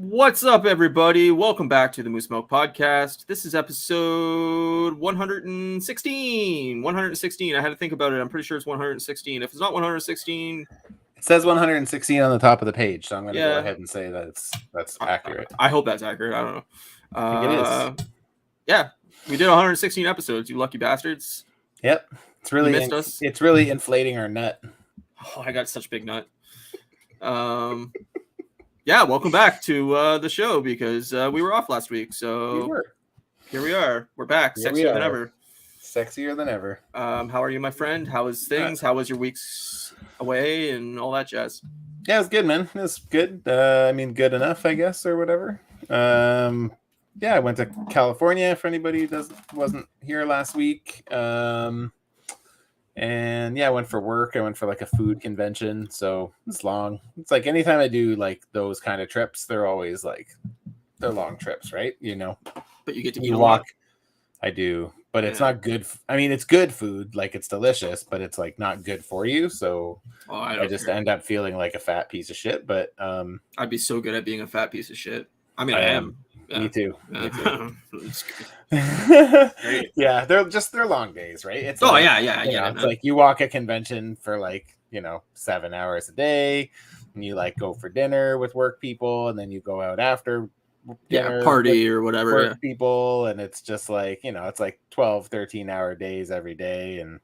What's up, everybody? Welcome back to the Moose Milk Podcast. This is episode 116. 116. I had to think about it. I'm pretty sure it's 116. If it's not 116... It says 116 on the top of the page, so I'm going to go Yeah. ahead and say that that's accurate. I hope that's accurate. I don't know. I think it is. Yeah, we did 116 episodes, you lucky bastards. Yep. It's really missed us. It's really inflating our nut. Oh, I got such a big nut. Yeah, welcome back to the show because we were off last week. So We were. Here we are. We're back. Here Sexier than ever. Sexier than ever. How are you, my friend? How is things? How was your weeks away and all that jazz? Yeah, it was good, man. It was good. Good enough, I guess, or whatever. Yeah, I went to California for anybody who wasn't here last week. And yeah, I went for work. I went for like a food convention, so it's long. It's like anytime I do like those kind of trips, they're always like they're long trips, right? You know. But you get to you walk. I do, but it's not good. I mean, it's good food, like it's delicious, but it's like not good for you. So I just end up feeling like a fat piece of shit. But I'd be so good at being a fat piece of shit. I mean, I am. Yeah. Me too. Yeah, they're long days, right? It's it's like you walk a convention for like 7 hours a day, and you like go for dinner with work people, and then you go out after dinner party or whatever work people, and it's just like it's like 12-13 hour days every day, and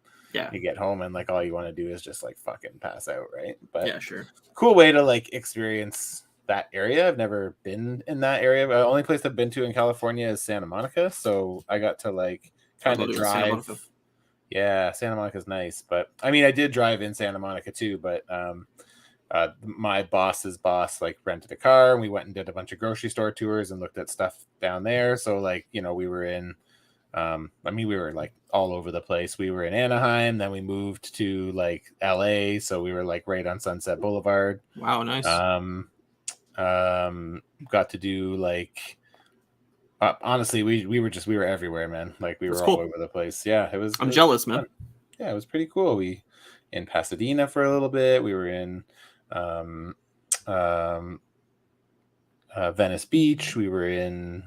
you get home and like all you want to do is just like fucking pass out, right? But yeah, sure, cool way to like experience that area. I've never been in that area. The only place I've been to in California is Santa Monica, so I got to like kind of drive. Santa Monica's nice, but I mean I did drive in Santa Monica too, but my boss's boss like rented a car, and we went and did a bunch of grocery store tours and looked at stuff down there. So like we were in we were like all over the place. We were in Anaheim, then we moved to like LA, so we were like right on Sunset Boulevard. Wow, nice. Got to do like honestly we were everywhere, man. Like we were cool. all over the place. Yeah, it was. I'm jealous, man. Yeah, it was pretty cool. We in Pasadena for a little bit. We were in Venice Beach. We were in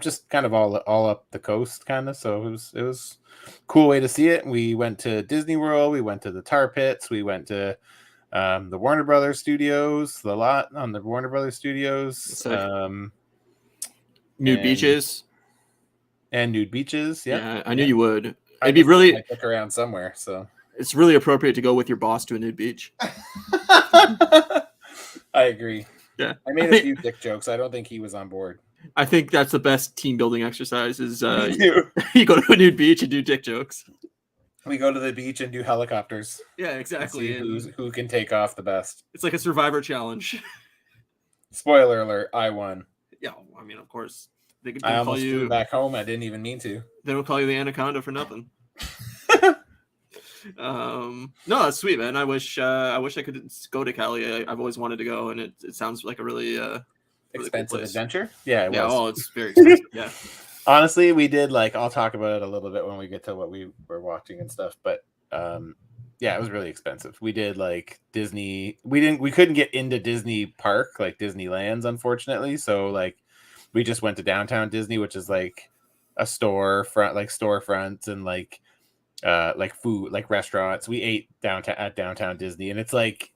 just kind of all up the coast, kind of. So it was a cool way to see it. We went to Disney World. We went to the Tar Pits. We went to the Warner Brothers Studios, the lot on the Warner Brothers Studios. Nude beaches. And nude beaches. Yeah, I knew you would. I'd be really look around somewhere. So it's really appropriate to go with your boss to a nude beach. I agree. Yeah, I made a few dick jokes. I don't think he was on board. I think that's the best team building exercise. Is you go to a nude beach and do dick jokes. We go to the beach and do helicopters. Yeah, exactly. Who can take off the best? It's like a Survivor challenge. Spoiler alert! I won. Yeah, I mean, of course. I almost flew back home. I didn't even mean to. They don't call you the Anaconda for nothing. No, that's sweet, man. I wish I could go to Cali. I've always wanted to go, and it sounds like a really expensive cool adventure. Yeah, it was. Oh, it's very expensive. Yeah. Honestly, we did I'll talk about it a little bit when we get to what we were watching and stuff, but it was really expensive. We did like Disney. We couldn't get into Disney Park, like Disneyland's, unfortunately. So like we just went to downtown Disney, which is like a storefronts and like food, like restaurants. We ate downtown Disney, and it's like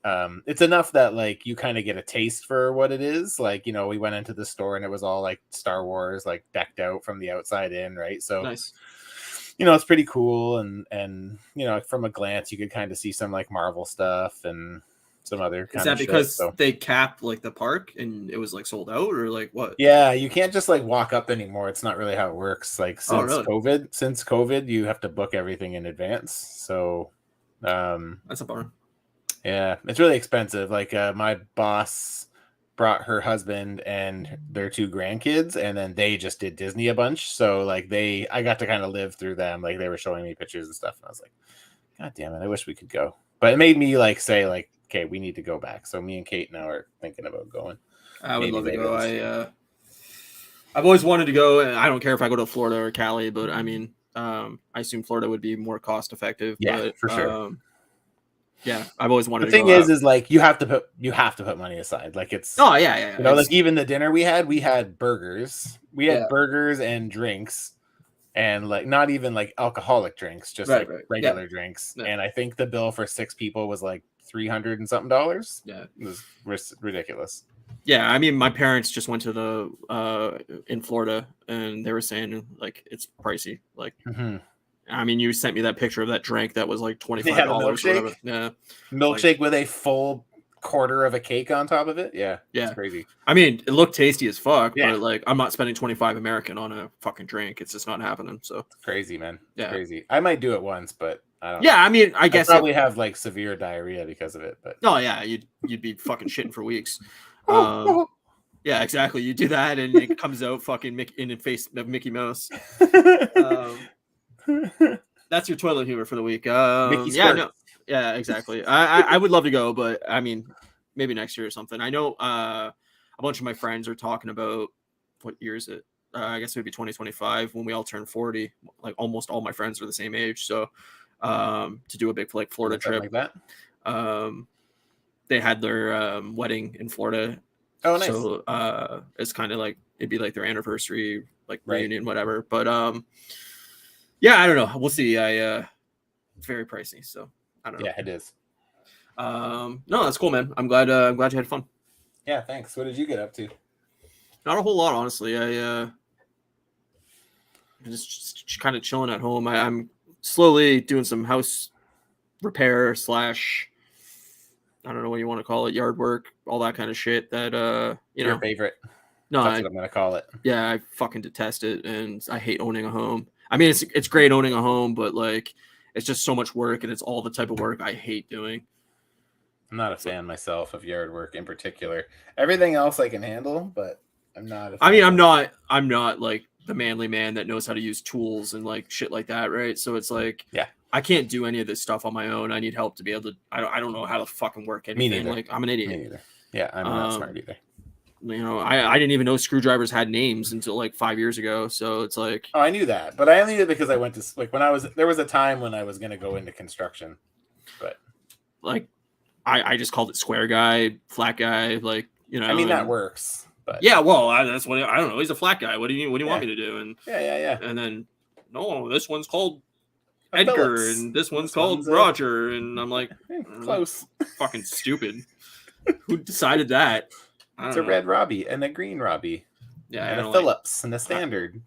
it's enough that like you kind of get a taste for what it is. Like we went into the store and it was all like Star Wars, like decked out from the outside in, right? So nice. It's pretty cool, and from a glance you could kind of see some like Marvel stuff and some other kind of shit. Is that because they capped like the park and it was like sold out, or like what? Yeah, you can't just like walk up anymore. It's not really how it works. Like since COVID, you have to book everything in advance. So that's a bummer. Yeah, it's really expensive. Like my boss brought her husband and their 2 grandkids, and then they just did Disney a bunch. So like I got to kind of live through them. Like they were showing me pictures and stuff, and I was like, God damn it, I wish we could go. But it made me like say like, okay, we need to go back. So me and Kate now are thinking about going. I would love to go. I've always wanted to go, and I don't care if I go to Florida or Cali, but I mean, I assume Florida would be more cost effective. Yeah, but, for sure. Yeah, I've always wanted The to thing go out. is like you have to put money aside. Like it's Oh yeah. you know, like even the dinner we had burgers. We had Yeah. burgers and drinks, and like not even like alcoholic drinks, just Right. like Yeah. regular drinks. Yeah. And I think the bill for 6 people was like $300 and something dollars. Yeah. It was ridiculous. Yeah, I mean, my parents just went to the in Florida, and they were saying like it's pricey. Like, I mean, you sent me that picture of that drink that was like $25 or whatever. Yeah, milkshake with a full quarter of a cake on top of it. Yeah, it's crazy. I mean, it looked tasty as fuck, Yeah. but like, I'm not spending 25 American on a fucking drink. It's just not happening. So it's crazy, man. It's yeah, crazy. I might do it once, but I don't. Yeah, know. I mean, I guess I'd probably have like severe diarrhea because of it. But oh yeah, you'd be fucking shitting for weeks. Yeah, exactly. You do that, and it comes out fucking in the face of Mickey Mouse. That's your toilet humor for the week. Yeah, exactly. I would love to go, but I mean, maybe next year or something. I know a bunch of my friends are talking about what year is it? I guess it would be 2025 when we all turn 40. Like almost all my friends are the same age, so to do a big like Florida trip like that. They had their wedding in Florida. Oh, nice. So it's kind of like it'd be like their anniversary, like reunion, whatever. But yeah, I don't know. We'll see. It's very pricey, so I don't know. Yeah, it is. No, that's cool, man. I'm glad you had fun. Yeah, thanks. What did you get up to? Not a whole lot, honestly. I'm just kind of chilling at home. I'm slowly doing some house repair / I don't know what you want to call it, yard work, all that kind of shit. That your favorite? No, that's what I'm gonna call it. Yeah, I fucking detest it, and I hate owning a home. I mean, it's great owning a home, but like, it's just so much work, and it's all the type of work I hate doing. I'm not a fan myself of yard work in particular. Everything else I can handle, but I'm not. I mean, I'm not like the manly man that knows how to use tools and like shit like that, right? So it's like, yeah, I can't do any of this stuff on my own. I need help to be able to. I don't know how to fucking work anything. Me neither. Like, I'm an idiot. Me neither. Yeah, I'm not smart either. You know, I didn't even know screwdrivers had names until like 5 years ago. So it's like, oh, I knew that, but I only knew it because I went to like when there was a time when I was going to go into construction, but like, I just called it square guy, flat guy, like, you know. I mean, that works. But yeah, well, that's what I don't know. He's a flat guy. What do you want me to do? And yeah. And then no, this one's called Edgar, Phillips. and this one's called Roger, and I'm like, close. Fucking stupid. Who decided that? It's a red Robbie and a green Robbie. Yeah, and a Phillips and a standard.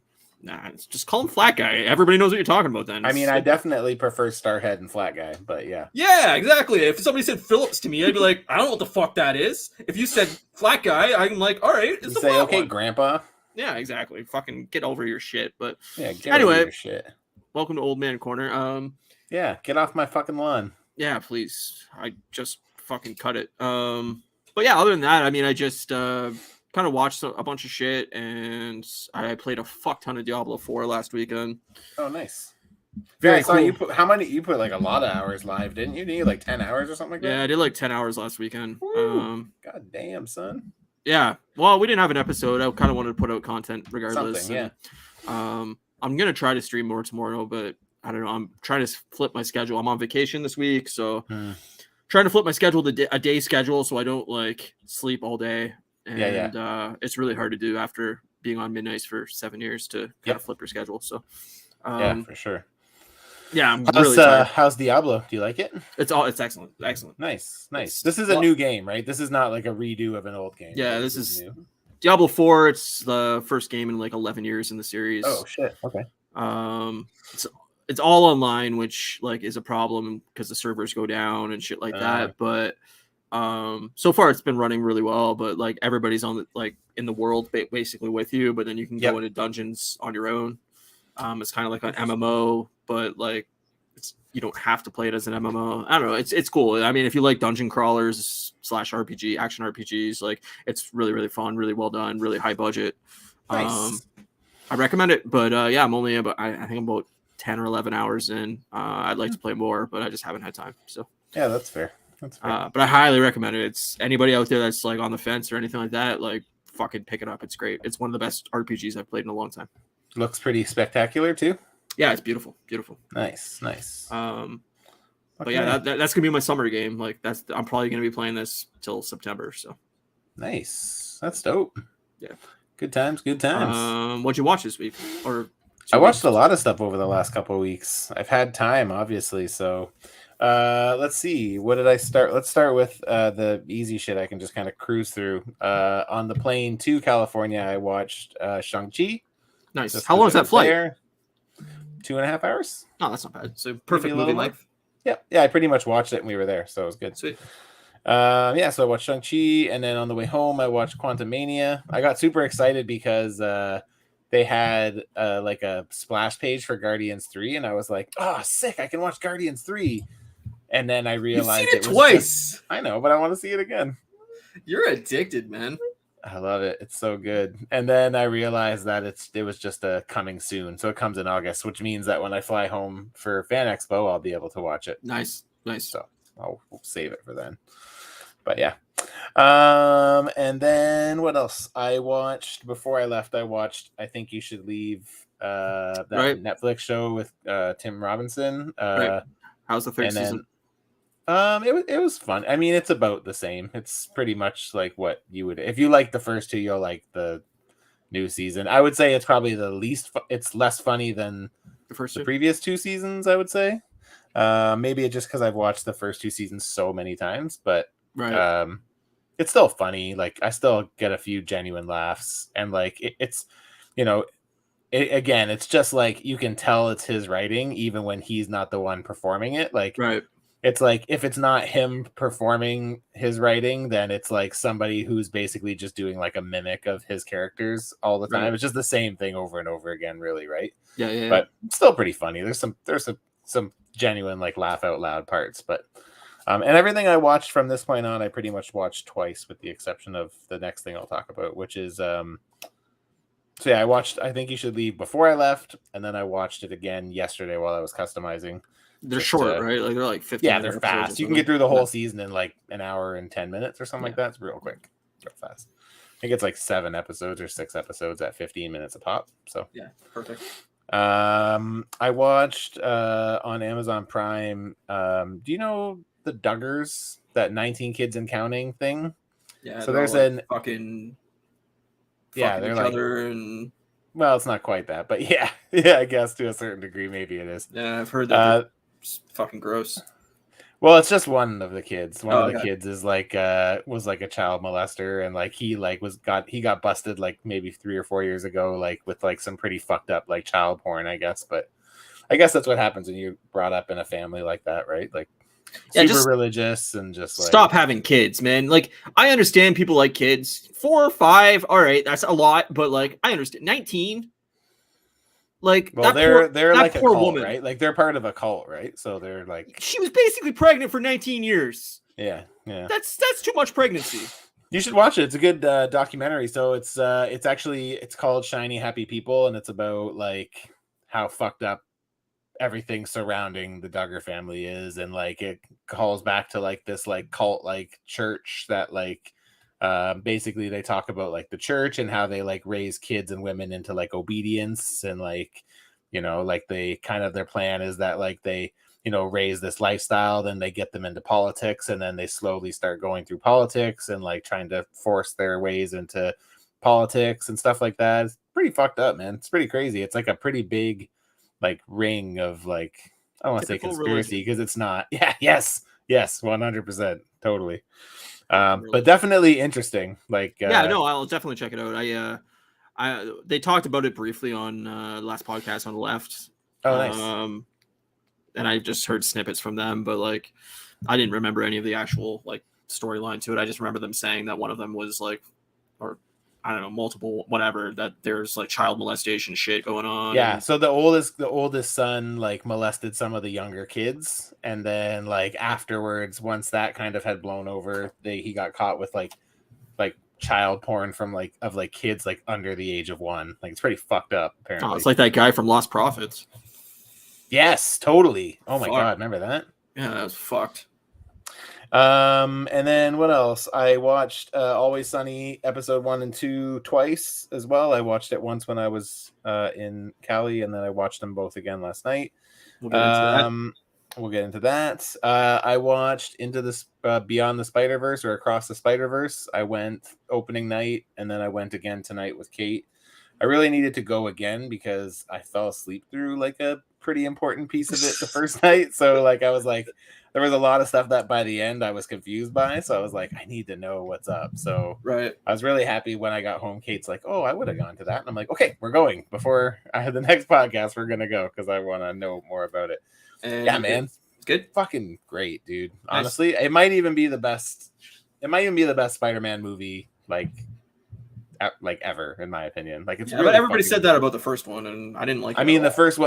Nah, just call him flat guy. Everybody knows what you're talking about then. I mean, I definitely prefer Starhead and flat guy, but yeah. Yeah, exactly. If somebody said Phillips to me, I'd be like, I don't know what the fuck that is. If you said flat guy, I'm like, all right, it's you say, okay, one. Grandpa. Yeah, exactly. Fucking get over your shit. But yeah, anyway, over your shit. Welcome to Old Man Corner. Yeah, get off my fucking lawn. Yeah, please. I just fucking cut it. But yeah, other than that, I mean, I just kind of watched a bunch of shit, and I played a fuck ton of Diablo 4 last weekend. Oh, nice. Very cool. You put like a lot of hours live, didn't you? Did you like 10 hours or something like that? Yeah, I did like 10 hours last weekend. God damn, son. Yeah. Well, we didn't have an episode. I kind of wanted to put out content regardless. Something, yeah. And, I'm going to try to stream more tomorrow, but I don't know. I'm trying to flip my schedule. I'm on vacation this week, so trying to flip my schedule to a day schedule so I don't like sleep all day. And it's really hard to do after being on midnights for 7 years to kind of flip your schedule. So yeah, for sure. Yeah, I'm really tired. How's Diablo? Do you like it? It's excellent. Nice. This is a new game, right? This is not like a redo of an old game. Yeah, this is new. Diablo 4. It's the first game in like 11 years in the series. Oh shit. Okay. It's all online, which like is a problem because the servers go down and shit like that. But so far it's been running really well. But like everybody's on like in the world basically with you, but then you can go into dungeons on your own. It's kind of like an MMO, but like you don't have to play it as an MMO. I don't know. It's cool. I mean, if you like dungeon crawlers / RPG, action RPGs, like it's really, really fun, really well done, really high budget. Nice. I recommend it, but yeah, I'm only about I think I'm about 10 or 11 hours in. I'd like to play more, but I just haven't had time. So yeah, that's fair. But I highly recommend it. It's anybody out there that's like on the fence or anything like that, like fucking pick it up. It's great. It's one of the best RPGs I've played in a long time. Looks pretty spectacular too. Yeah, it's beautiful. Nice. But yeah, that's gonna be my summer game. Like I'm probably gonna be playing this till September. So nice. That's dope. Yeah. Good times. Good times. What'd you watch this week? Or I watched a lot of stuff over the last couple of weeks. I've had time, obviously. So let's see. What did I start? Let's start with the easy shit I can just kind of cruise through. On the plane to California, I watched Shang-Chi. Nice. How long is that flight? There. 2.5 hours. Oh, that's not bad. So perfect movie length. Yeah. I pretty much watched it and we were there, so it was good. Sweet. So I watched Shang-Chi, and then on the way home, I watched Quantumania. I got super excited because they had like a splash page for Guardians 3, and I was like, oh, sick, I can watch Guardians 3. And then I realized it was twice. I know, but I want to see it again. You're addicted, man. I love it. It's so good. And then I realized that it was just a coming soon. So it comes in August, which means that when I fly home for Fan Expo, I'll be able to watch it. Nice. So I'll save it for then. But yeah. And then what else? I watched before I left, I Think You Should Leave, that Netflix show with Tim Robinson. How's the third season? It was fun. I mean, it's about the same. It's pretty much like what you would, if you like the first two, you'll like the new season. I would say it's probably it's less funny than the previous two seasons, I would say. Maybe it's just because I've watched the first two seasons so many times, but it's still funny. Like, I still get a few genuine laughs, and like it's again, it's just like you can tell it's his writing even when he's not the one performing it. Like, it's like if it's not him performing his writing, then it's like somebody who's basically just doing like a mimic of his characters all the time. It's just the same thing over and over again, really, right? Yeah. But it's still pretty funny. There's some genuine like laugh out loud parts, but and everything I watched from this point on, I pretty much watched twice, with the exception of the next thing I'll talk about, which is I watched I Think You Should Leave before I left, and then I watched it again yesterday while I was customizing. They're short, right? Like they're like 15 minutes. Yeah, they're fast. You can get through the whole season in like an hour and 10 minutes or something like that. It's real quick, real fast. I think it's like 7 episodes or 6 episodes at 15 minutes a pop. So yeah, perfect. I watched on Amazon Prime. Do you know the Duggars, that 19 Kids and Counting thing? Yeah. So there's like fucking each other and. Well, it's not quite that, but yeah, I guess to a certain degree, maybe it is. Yeah, I've heard that. Fucking gross. Well, it's just one of the kids. One of the kids is like was like a child molester, and like he got busted like maybe 3 or 4 years ago, like with like some pretty fucked up like child porn, I guess. But I guess that's what happens when you're brought up in a family like that, right? Like super religious and just like stop having kids, man. Like, I understand people like kids. 4 or 5, all right, that's a lot, but like I understand 19. Like, well, they're like a cult, woman, right? Like they're part of a cult, right? So they're like, she was basically pregnant for 19 years. Yeah. That's too much pregnancy. You should watch it. It's a good documentary. So it's called Shiny Happy People, and it's about like how fucked up everything surrounding the Duggar family is, and like it calls back to like this like cult like church that like basically they talk about like the church and how they like raise kids and women into like obedience, and like like they kind of their plan is that like they raise this lifestyle, then they get them into politics, and then they slowly start going through politics and like trying to force their ways into politics and stuff like that. It's pretty fucked up, man. It's pretty crazy. It's like a pretty big like ring of like, I don't want to say conspiracy because it's not. Yeah, yes, 100%, totally. But definitely interesting. Like, I'll definitely check it out. They talked about it briefly on last podcast on the left. Oh, nice. And I just heard snippets from them, but like, I didn't remember any of the actual like storyline to it. I just remember them saying that one of them was like, or I don't know, multiple, whatever, that there's like child molestation shit going on. Yeah. So the oldest son like molested some of the younger kids. And then like afterwards, once that kind of had blown over, he got caught with like child porn from like kids like under the age of 1. Like, it's pretty fucked up, apparently. Oh, it's like that guy from Lost Prophets. Yes, totally. Oh my God. Remember that? Yeah, that was fucked. And then what else? I watched Always Sunny episode 1 and 2 twice as well. I watched it once when I was in Cali, and then I watched them both again last night. We'll get into that. we'll get into that. I watched Into the Beyond the Spider-Verse or Across the Spider-Verse. I went opening night, and then I went again tonight with Kate. I really needed to go again because I fell asleep through like a pretty important piece of it the first night. So like I was like, there was a lot of stuff that by the end I was confused by. So I was like, I need to know what's up. So Right. I was really happy when I got home. Kate's like, oh, I would have gone to that. And I'm like, okay, we're going. Before I have the next podcast, we're gonna go because I want to know more about it. And yeah, man. It's good. Fucking great, dude. Nice. Honestly, it might even be the best. It might even be the best Spider-Man movie like ever, in my opinion. Like it's really but everybody said that about the first one, and I didn't like it. I mean, the first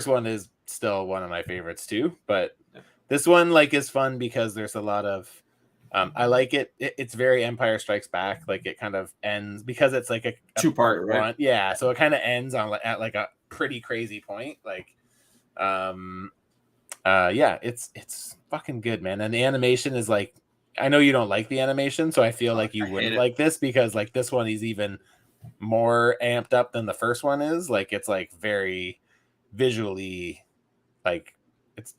one is still one of my favorites too, but this one like is fun because there's a lot of I like it. It's very Empire Strikes Back. Like it kind of ends because it's like a two-part, right? One. Yeah, so it kind of ends on at like a pretty crazy point. Like, yeah, it's fucking good, man. And the animation is like, I know you don't like the animation, so I feel like you wouldn't like this because like this one is even more amped up than the first one is. Like it's like very visually, like it's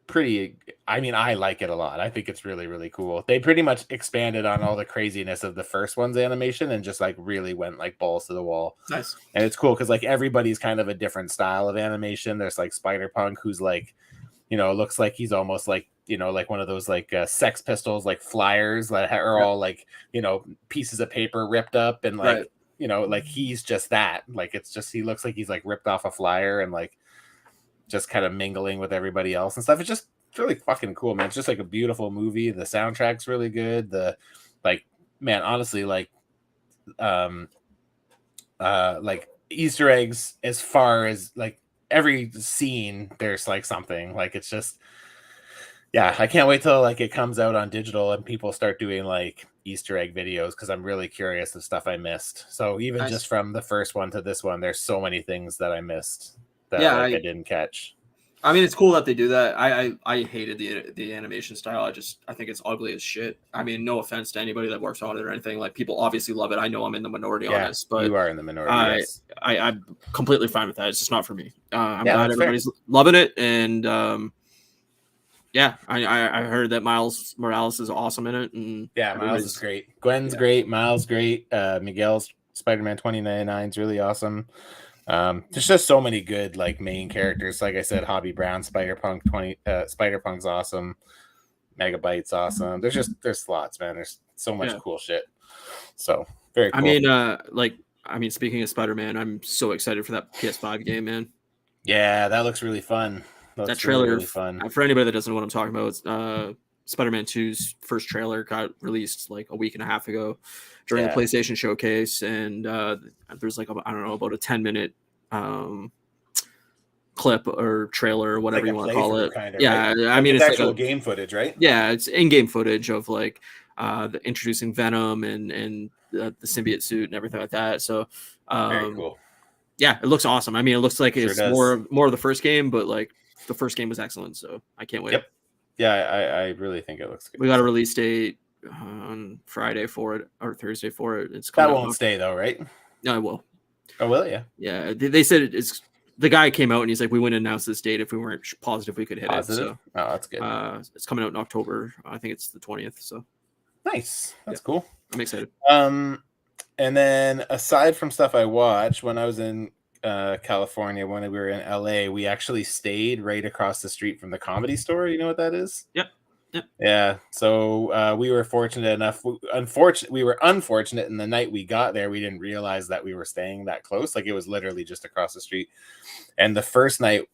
pretty. I mean, I like it a lot. I think it's really, really cool. They pretty much expanded on all the craziness of the first one's animation and just like really went like balls to the wall. Nice. And it's cool because like everybody's kind of a different style of animation. There's like Spider-Punk, who's like, looks like he's almost like, like one of those like Sex Pistols, like flyers that are all like, pieces of paper ripped up and like, like he's just that. Like it's just, he looks like he's like ripped off a flyer and like just kind of mingling with everybody else and stuff. It's really fucking cool, man. It's just like a beautiful movie. The soundtrack's really good. The like, man, honestly, like Easter eggs as far as like every scene there's like something like it's just I can't wait till like it comes out on digital and people start doing like Easter egg videos because I'm really curious of stuff I missed. So even just from the first one to this one, there's so many things that I missed that I didn't catch. I mean, it's cool that they do that. I hated the animation style. I think it's ugly as shit. I mean, no offense to anybody that works on it or anything. Like people obviously love it. I know I'm in the minority on this, but you are in the minority. I'm completely fine with that. It's just not for me. I'm glad everybody's loving it, and I heard that Miles Morales is awesome in it, and Miles is great. Gwen's great. Miles great. Miguel's Spider-Man 2099 is really awesome. There's just so many good like main characters. Like I said, Hobby Brown, Spider-Punk, Spider-Punk's awesome. Megabyte's awesome. There's lots, man. There's so much cool shit. So very cool. I mean, speaking of Spider-Man, I'm so excited for that PS5 game, man. Yeah, that looks really fun. That trailer, really fun. For anybody that doesn't know what I'm talking about, it's Spider-Man 2's first trailer got released like a week and a half ago during the PlayStation showcase, and there's like about a 10-minute clip or trailer or whatever you want to call it. Kind of, right? I mean, it's actual game footage, right? Yeah, it's in-game footage of like introducing Venom and the symbiote suit and everything like that. So very cool. Yeah, it looks awesome. I mean, it looks like it's more of the first game, but like the first game was excellent, so I can't wait. Yep. Yeah, I really think it looks good. We got a release date on Friday for it or Thursday for it. That won't stay though, right? No, it will. Oh, will yeah. Yeah, they said it's. The guy came out and he's like, we wouldn't announce this date if we weren't positive we could hit it. So, oh, that's good. It's coming out in October. I think it's the 20th. So nice. That's cool. I'm excited. And then aside from stuff I watched when I was in California, when we were in LA, we actually stayed right across the street from the Comedy Store. You know what that is? Yep. Yeah. So we were fortunate enough. We were unfortunate, and the night we got there, we didn't realize that we were staying that close. Like it was literally just across the street. And the first night,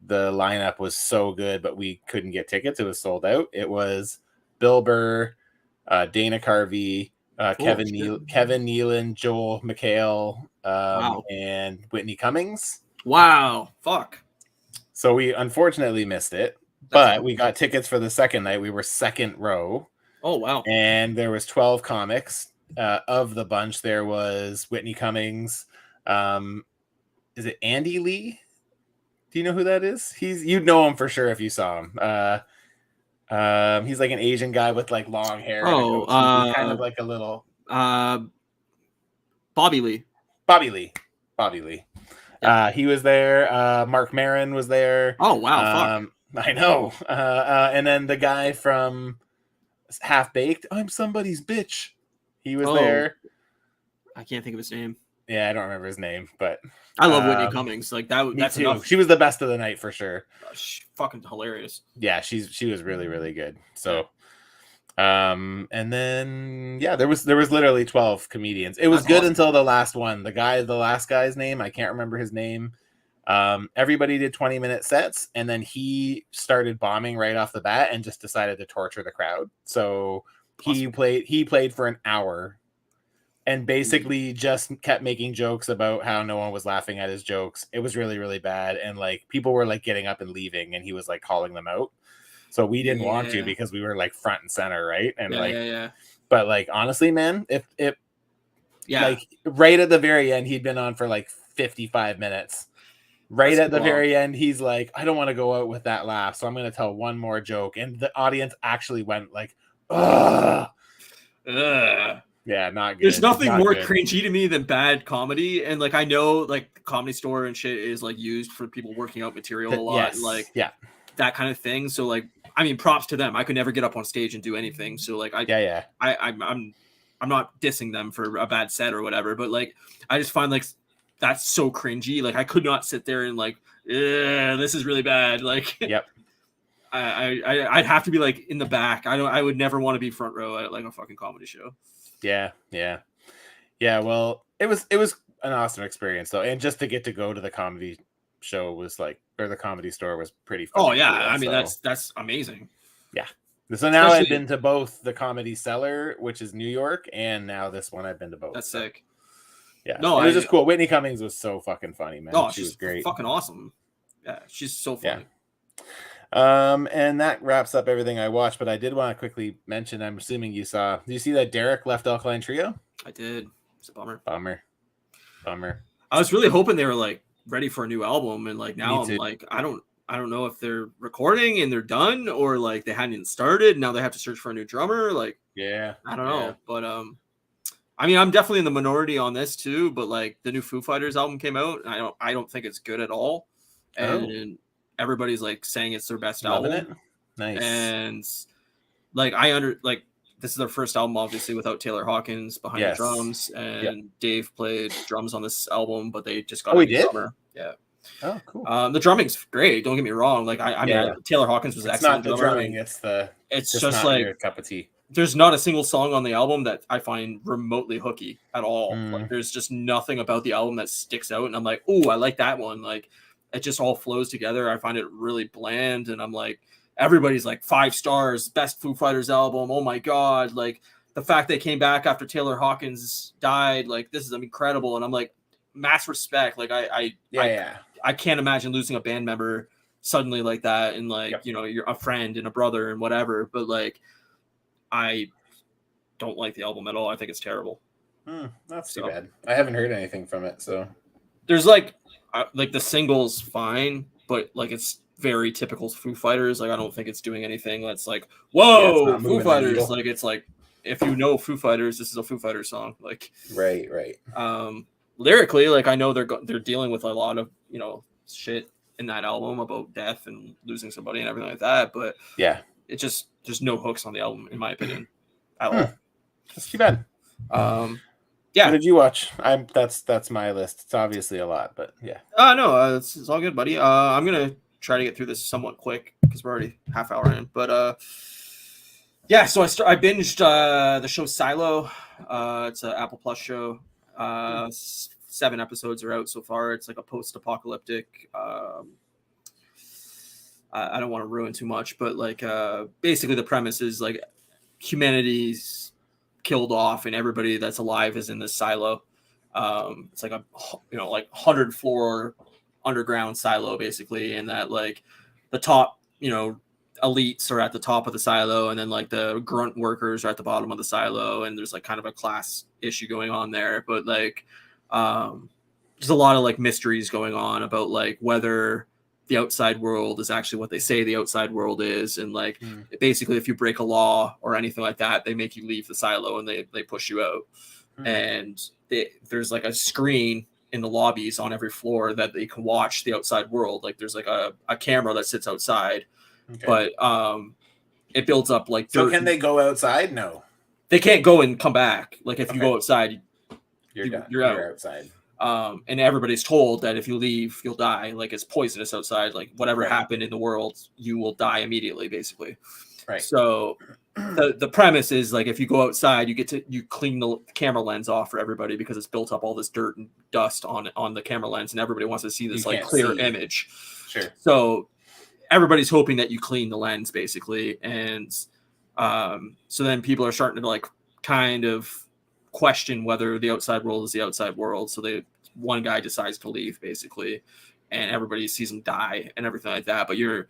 the lineup was so good, but we couldn't get tickets. It was sold out. It was Bill Burr, Dana Carvey, Kevin Nealon, Joel McHale, and Whitney Cummings. Wow. Fuck. So we unfortunately missed it. But we got tickets for the second night. We were second row. Oh, wow. And there was 12 comics. Of the bunch, there was Whitney Cummings. Is it Andy Lee? Do you know who that is? You'd know him for sure if you saw him. He's like an Asian guy with like long hair. Oh, kind of like a little... Bobby Lee. Yeah. He was there. Mark Maron was there. Oh, wow. Fuck. I know. And then the guy from Half Baked, I'm somebody's bitch. He was there. I can't think of his name. Yeah, I don't remember his name, but I love Whitney Cummings. Like me that's too. enough. She was the best of the night for sure. She's fucking hilarious. Yeah, she was really, really good. So and then there was literally 12 comedians. It was That's good awesome. until the last one. The last guy's name, I can't remember his name. Everybody did 20-minute sets, and then he started bombing right off the bat and just decided to torture the crowd. So he played for an hour and basically just kept making jokes about how no one was laughing at his jokes. It was really, really bad. And like people were like getting up and leaving, and he was like calling them out. So we didn't want to because we were like front and center, right? And but like honestly, man, if like right at the very end, he'd been on for like 55 minutes. Right at the very end, he's like, I don't want to go out with that laugh, so I'm going to tell one more joke. And the audience actually went like, ugh. Yeah, not good. There's nothing more cringy to me than bad comedy. And like I know like the Comedy Store and shit is like used for people working out material a lot. Yes. And, like that kind of thing. So like I mean props to them. I could never get up on stage and do anything. So like I'm not dissing them for a bad set or whatever, but like I just find like that's so cringy. Like I could not sit there and like, this is really bad. Like I'd have to be like in the back. I would never want to be front row at like a fucking comedy show. Yeah. Well, it was an awesome experience though, and just to get to go to the comedy show was like, or the Comedy Store was pretty fun. Oh yeah, cool. I mean that's amazing. Yeah. So now I've been to both the Comedy Cellar, which is New York, and now this one I've been to both. That's sick. Yeah, no, it was just cool. Whitney Cummings was so fucking funny, man. Oh, she was great, fucking awesome. Yeah, she's so funny. And that wraps up everything I watched. But I did want to quickly mention. I'm assuming you saw. Do you see that Derek left Alkaline Trio? I did. It's a bummer. Bummer. I was really hoping they were like ready for a new album, and like now I'm like I don't know if they're recording and they're done or like they hadn't even started. Now they have to search for a new drummer. Like I don't know, but I mean I'm definitely in the minority on this too. But like the new Foo Fighters album came out, and I don't think it's good at all, and everybody's like saying it's their best album. Nice. And like this is their first album, obviously, without Taylor Hawkins behind the drums, and Dave played drums on this album, but they just got a new drummer. Yeah. Oh, cool. The drumming's great. Don't get me wrong. Like I mean, Taylor Hawkins was excellent. It's not the drumming. It's just like a cup of tea. There's not a single song on the album that I find remotely hooky at all. Like there's just nothing about the album that sticks out, and I'm like, oh, I like that one. Like it just all flows together. I find it really bland, and I'm like, everybody's like 5 stars, best Foo Fighters album. Oh my god! Like the fact they came back after Taylor Hawkins died, like this is incredible. And I'm like, mass respect. Like I can't imagine losing a band member suddenly like that, and like you know, you're a friend and a brother and whatever. But like, I don't like the album at all. I think it's terrible. That's too bad. I haven't heard anything from it, so there's like the singles fine, but like it's very typical Foo Fighters. Like I don't think it's doing anything that's like, whoa, Foo Fighters. Like it's like, if you know Foo Fighters, this is a Foo Fighters song. Like right. Lyrically, like I know they're dealing with a lot of, you know, shit in that album about death and losing somebody and everything like that, but it just there's no hooks on the album in my opinion at all. That's too bad. What did you watch? That's my list. It's obviously a lot, but no, it's all good, buddy. I'm gonna try to get through this somewhat quick because we're already half hour in, but so I binged the show Silo. It's an Apple Plus show. 7 episodes are out so far. It's like a post-apocalyptic. I don't want to ruin too much, but like basically the premise is like humanity's killed off and everybody that's alive is in this silo. It's like a 100 floor underground silo basically, and that like the top elites are at the top of the silo, and then like the grunt workers are at the bottom of the silo, and there's like kind of a class issue going on there. But like there's a lot of like mysteries going on about like whether the outside world is actually what they say the outside world is, and like basically if you break a law or anything like that, they make you leave the silo and they push you out. And there's like a screen in the lobbies on every floor that they can watch the outside world. Like there's like a camera that sits outside, Okay. But it builds up like So dirt. can they go outside? No. They can't go and come back. Like if you Okay. go outside, You're done. you're out. You're outside. And everybody's told that if you leave, you'll die. Like it's poisonous outside. Like whatever Right. happened in the world, you will die immediately, basically. Right. So the premise is like if you go outside, you clean the camera lens off for everybody because it's built up all this dirt and dust on the camera lens, and everybody wants to see this like clear image. Sure. So everybody's hoping that you clean the lens, basically, and so then people are starting to like kind of question whether the outside world is the outside world. So one guy decides to leave, basically, and everybody sees him die and everything like that. But you're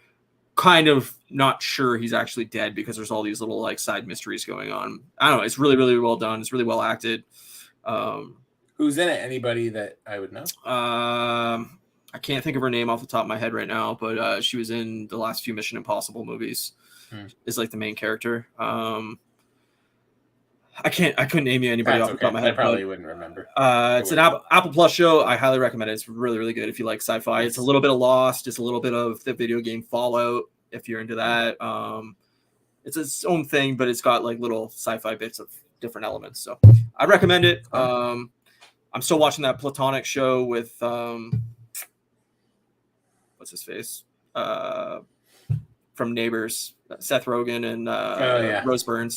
kind of not sure he's actually dead because there's all these little like side mysteries going on. I don't know. It's really, really well done. It's really well acted. Who's in it? Anybody that I would know? I can't think of her name off the top of my head right now, but she was in the last few Mission Impossible movies. Is like the main character. I couldn't name you anybody off the top of my head. I probably wouldn't remember. It's an Apple Plus show. I highly recommend it. It's really, really good if you like sci-fi. Nice. It's a little bit of Lost. It's a little bit of the video game Fallout if you're into that. It's its own thing, but it's got like little sci-fi bits of different elements. So I recommend it. I'm still watching that Platonic show with what's his face from Neighbors, Seth Rogen and Rose Byrne.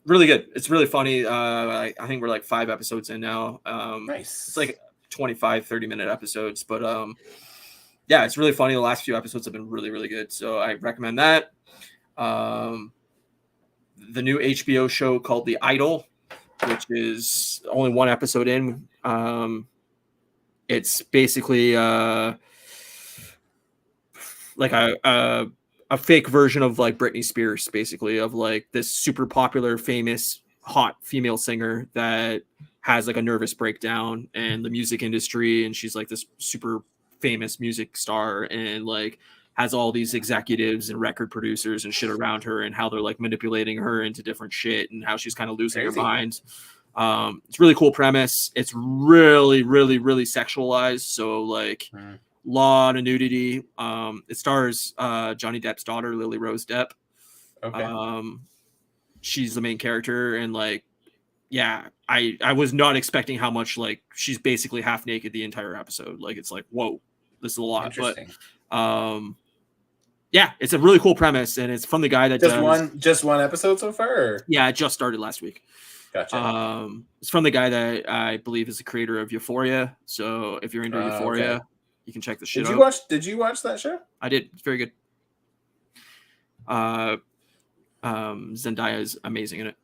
Really good. It's really funny. I think we're like 5 episodes in now. Nice. It's like 25, 30-minute episodes, but yeah, it's really funny. The last few episodes have been really, really good. So I recommend that. The new HBO show called The Idol, which is only 1 episode in. It's basically like a fake version of like Britney Spears, basically, of like this super popular, famous, hot female singer that has like a nervous breakdown in the music industry. And she's like this super famous music star and like has all these executives and record producers and shit around her and how they're like manipulating her into different shit and how she's kind of losing her mind. It's really cool premise. It's really, really, really sexualized. So like lot of nudity. It stars Johnny Depp's daughter, Lily Rose Depp. Okay. She's the main character, and like, yeah, I was not expecting how much like she's basically half naked the entire episode. Like it's like, whoa, this is a lot. But yeah, it's a really cool premise, and it's from the guy that just one episode so far. Or? Yeah, it just started last week. Gotcha. It's from the guy that I believe is the creator of Euphoria. So if you're into Euphoria. Okay. You can check the shit out. Did you watch that show? I did. It's very good. Zendaya is amazing in it.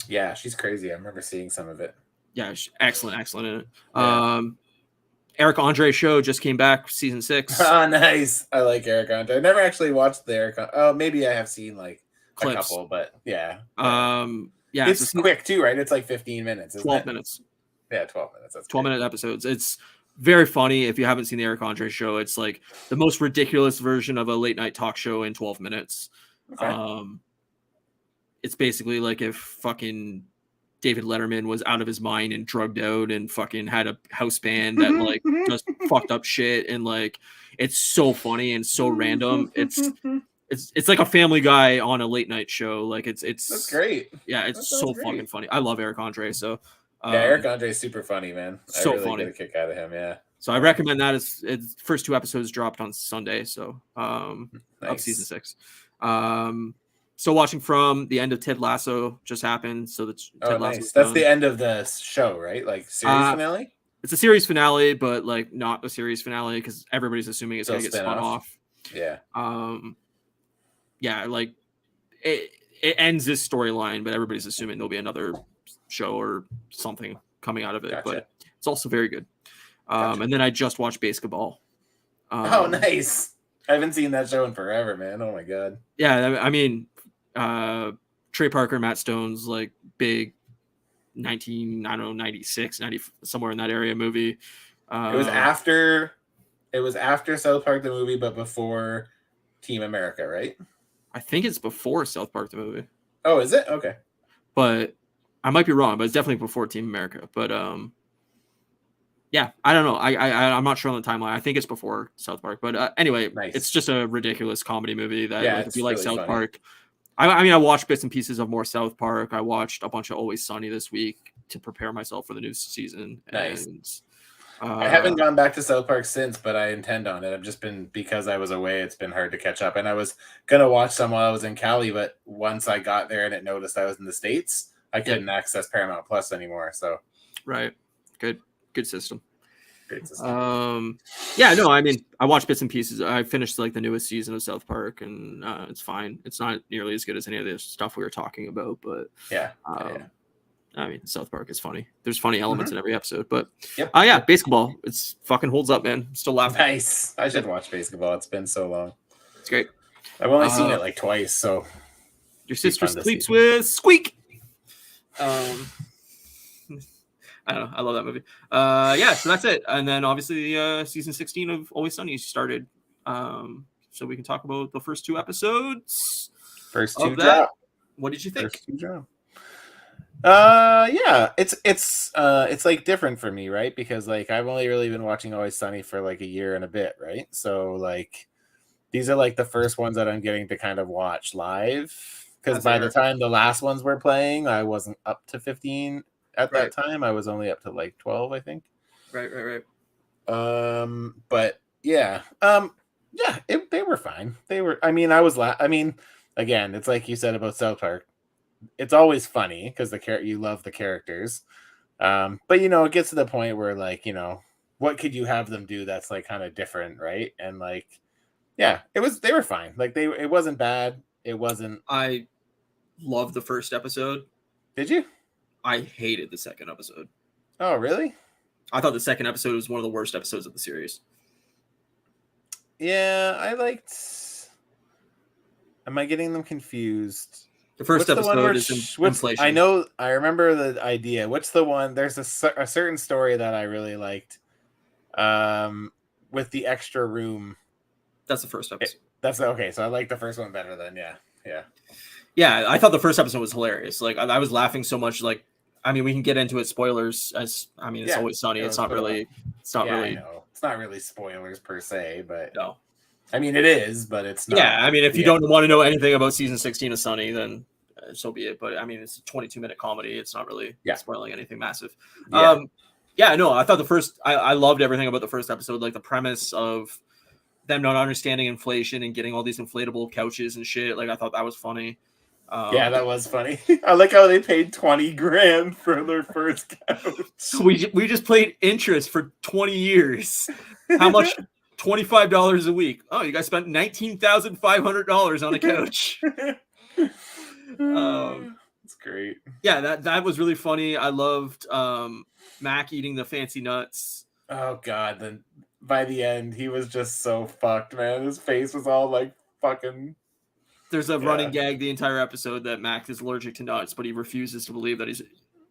Yeah, she's crazy. I remember seeing some of it. Yeah, she's excellent in it. Yeah. Eric Andre show just came back, season 6. Oh, nice. I like Eric Andre. I never actually watched the Eric. Oh, maybe I have seen like clips. A couple, but yeah. Yeah, it's quick too, right? It's like 15 minutes. 12 minutes. Yeah, 12 minutes. That's 12-minute episodes. It's very funny. If you haven't seen the Eric Andre show, it's like the most ridiculous version of a late night talk show in 12 minutes. Okay. It's basically like if fucking David Letterman was out of his mind and drugged out and fucking had a house band that like just fucked up shit, and like it's so funny and so random. It's like a Family Guy on a late night show. Like it's that's great. Yeah, it's so great. Fucking funny. I love Eric Andre. So yeah, Eric Andre is super funny, man. So I really funny. Get a kick out of him. Yeah. So I recommend that. It's first 2 episodes dropped on Sunday. So nice. Of season 6. Still watching from the end of Ted Lasso just happened. So Ted Lasso. Nice. That's the end of the show, right? Like series finale. It's a series finale, but like not a series finale because everybody's assuming it's gonna get spun off. Yeah. Yeah, like it ends this storyline, but everybody's assuming there'll be another show or something coming out of it. Gotcha. But it's also very good. Gotcha. And then I just watched Baseketball. Oh, nice. I haven't seen that show in forever, man. Oh my god. Yeah, I mean, Trey Parker, Matt Stone's like big 96, 90, somewhere in that area movie. It was after South Park the movie, but before Team America, right? I think it's before South Park the movie. Oh, is it? Okay. But I might be wrong, but it's definitely before Team America. But Yeah, I don't know. I'm not sure on the timeline. I think it's before South Park, but anyway, Nice. It's just a ridiculous comedy movie that Yeah, like, if it's you like really South funny. Park, I mean, I watched bits and pieces of more South Park. I watched a bunch of Always Sunny this week to prepare myself for the new season. Nice. And I haven't gone back to South Park since, but I intend on it. I've just been, because I was away, it's been hard to catch up. And I was gonna watch some while I was in Cali, but once I got there and it noticed I was in the States, I couldn't access Paramount Plus anymore. So right, good system. Great system. Yeah, no, I mean, I watched bits and pieces. I finished like the newest season of South Park, and it's fine. It's not nearly as good as any of the stuff we were talking about, but yeah. I mean, South Park is funny. There's funny elements in every episode, but yeah, Basketball, it's fucking holds up, man. I'm still laughing. Nice. I should watch Basketball. It's been so long. It's great. I've only seen it like twice, so your sister sleeps with Squeak. I don't know. I love that movie. Yeah, so that's it. And then obviously season 16 of Always Sunny started. So we can talk about the first 2 episodes. First 2 drop. What did you think? First 2 drop. Yeah, it's like different for me, right? Because like I've only really been watching Always Sunny for like a year and a bit, right? So like these are like the first ones that I'm getting to kind of watch live. Because by the time the last ones were playing, I wasn't up to 15 at that time. I was only up to like 12, I think. Right. But yeah. Yeah, they were fine. They were, I mean, again, it's like you said about South Park. It's always funny because you love the characters. But you know, it gets to the point where like, you know, what could you have them do that's like kind of different, right? And like, yeah, they were fine. Like it wasn't bad. It wasn't. I loved the first episode. Did you? I hated the second episode. Oh, really? I thought the second episode was one of the worst episodes of the series. Yeah, I liked. Am I getting them confused? The first episode is inflation. I know. I remember the idea. What's the one? There's a certain story that I really liked. With the extra room. That's the first episode. That's okay. So I like the first one better than Yeah, I thought the first episode was hilarious. Like I was laughing so much. Like, I mean, we can get into it. Spoilers, it's Always Sunny. It's not really. I know. It's not really spoilers per se, but no. I mean, it is, but it's not. Yeah, I mean, if you don't want to know anything about season 16 of Sunny, then so be it. But I mean, it's a 22-minute comedy. It's not really spoiling anything massive. Yeah. No, I thought the first. I loved everything about the first episode. Like the premise of them not understanding inflation and getting all these inflatable couches and shit. Like I thought that was funny. Yeah, that was funny. I like how they paid $20,000 for their first couch. We just played interest for 20 years. How much? $25 a week. Oh, you guys spent $19,500 on a couch. That's great. Yeah, that was really funny. I loved Mac eating the fancy nuts. Oh god, then by the end he was just so fucked, man. His face was all like fucking. There's a running gag the entire episode that Mac is allergic to nuts, but he refuses to believe that he's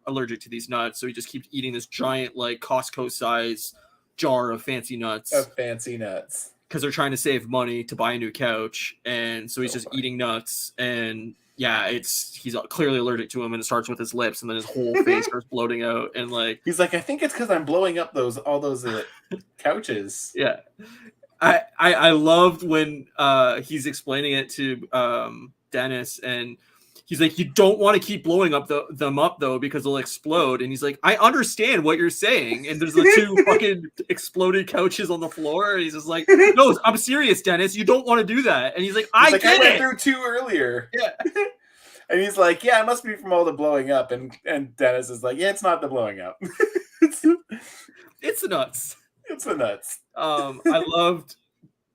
allergic to these nuts, so he just keeps eating this giant, like Costco size jar of fancy nuts. Because they're trying to save money to buy a new couch, and so he's just eating nuts, and he's clearly allergic to them, and it starts with his lips, and then his whole face starts bloating out, and like he's like, I think it's because I'm blowing up all those couches. Yeah. I loved when he's explaining it to Dennis, and he's like, you don't want to keep blowing up them up though because they'll explode. And he's like, I understand what you're saying. And there's the 2 fucking exploded couches on the floor. And he's just like, no, I'm serious, Dennis. You don't want to do that. And he's like, I went through 2 earlier. Yeah. And he's like, yeah, it must be from all the blowing up. And Dennis is like, yeah, it's not the blowing up. It's the nuts. It's the nuts. I loved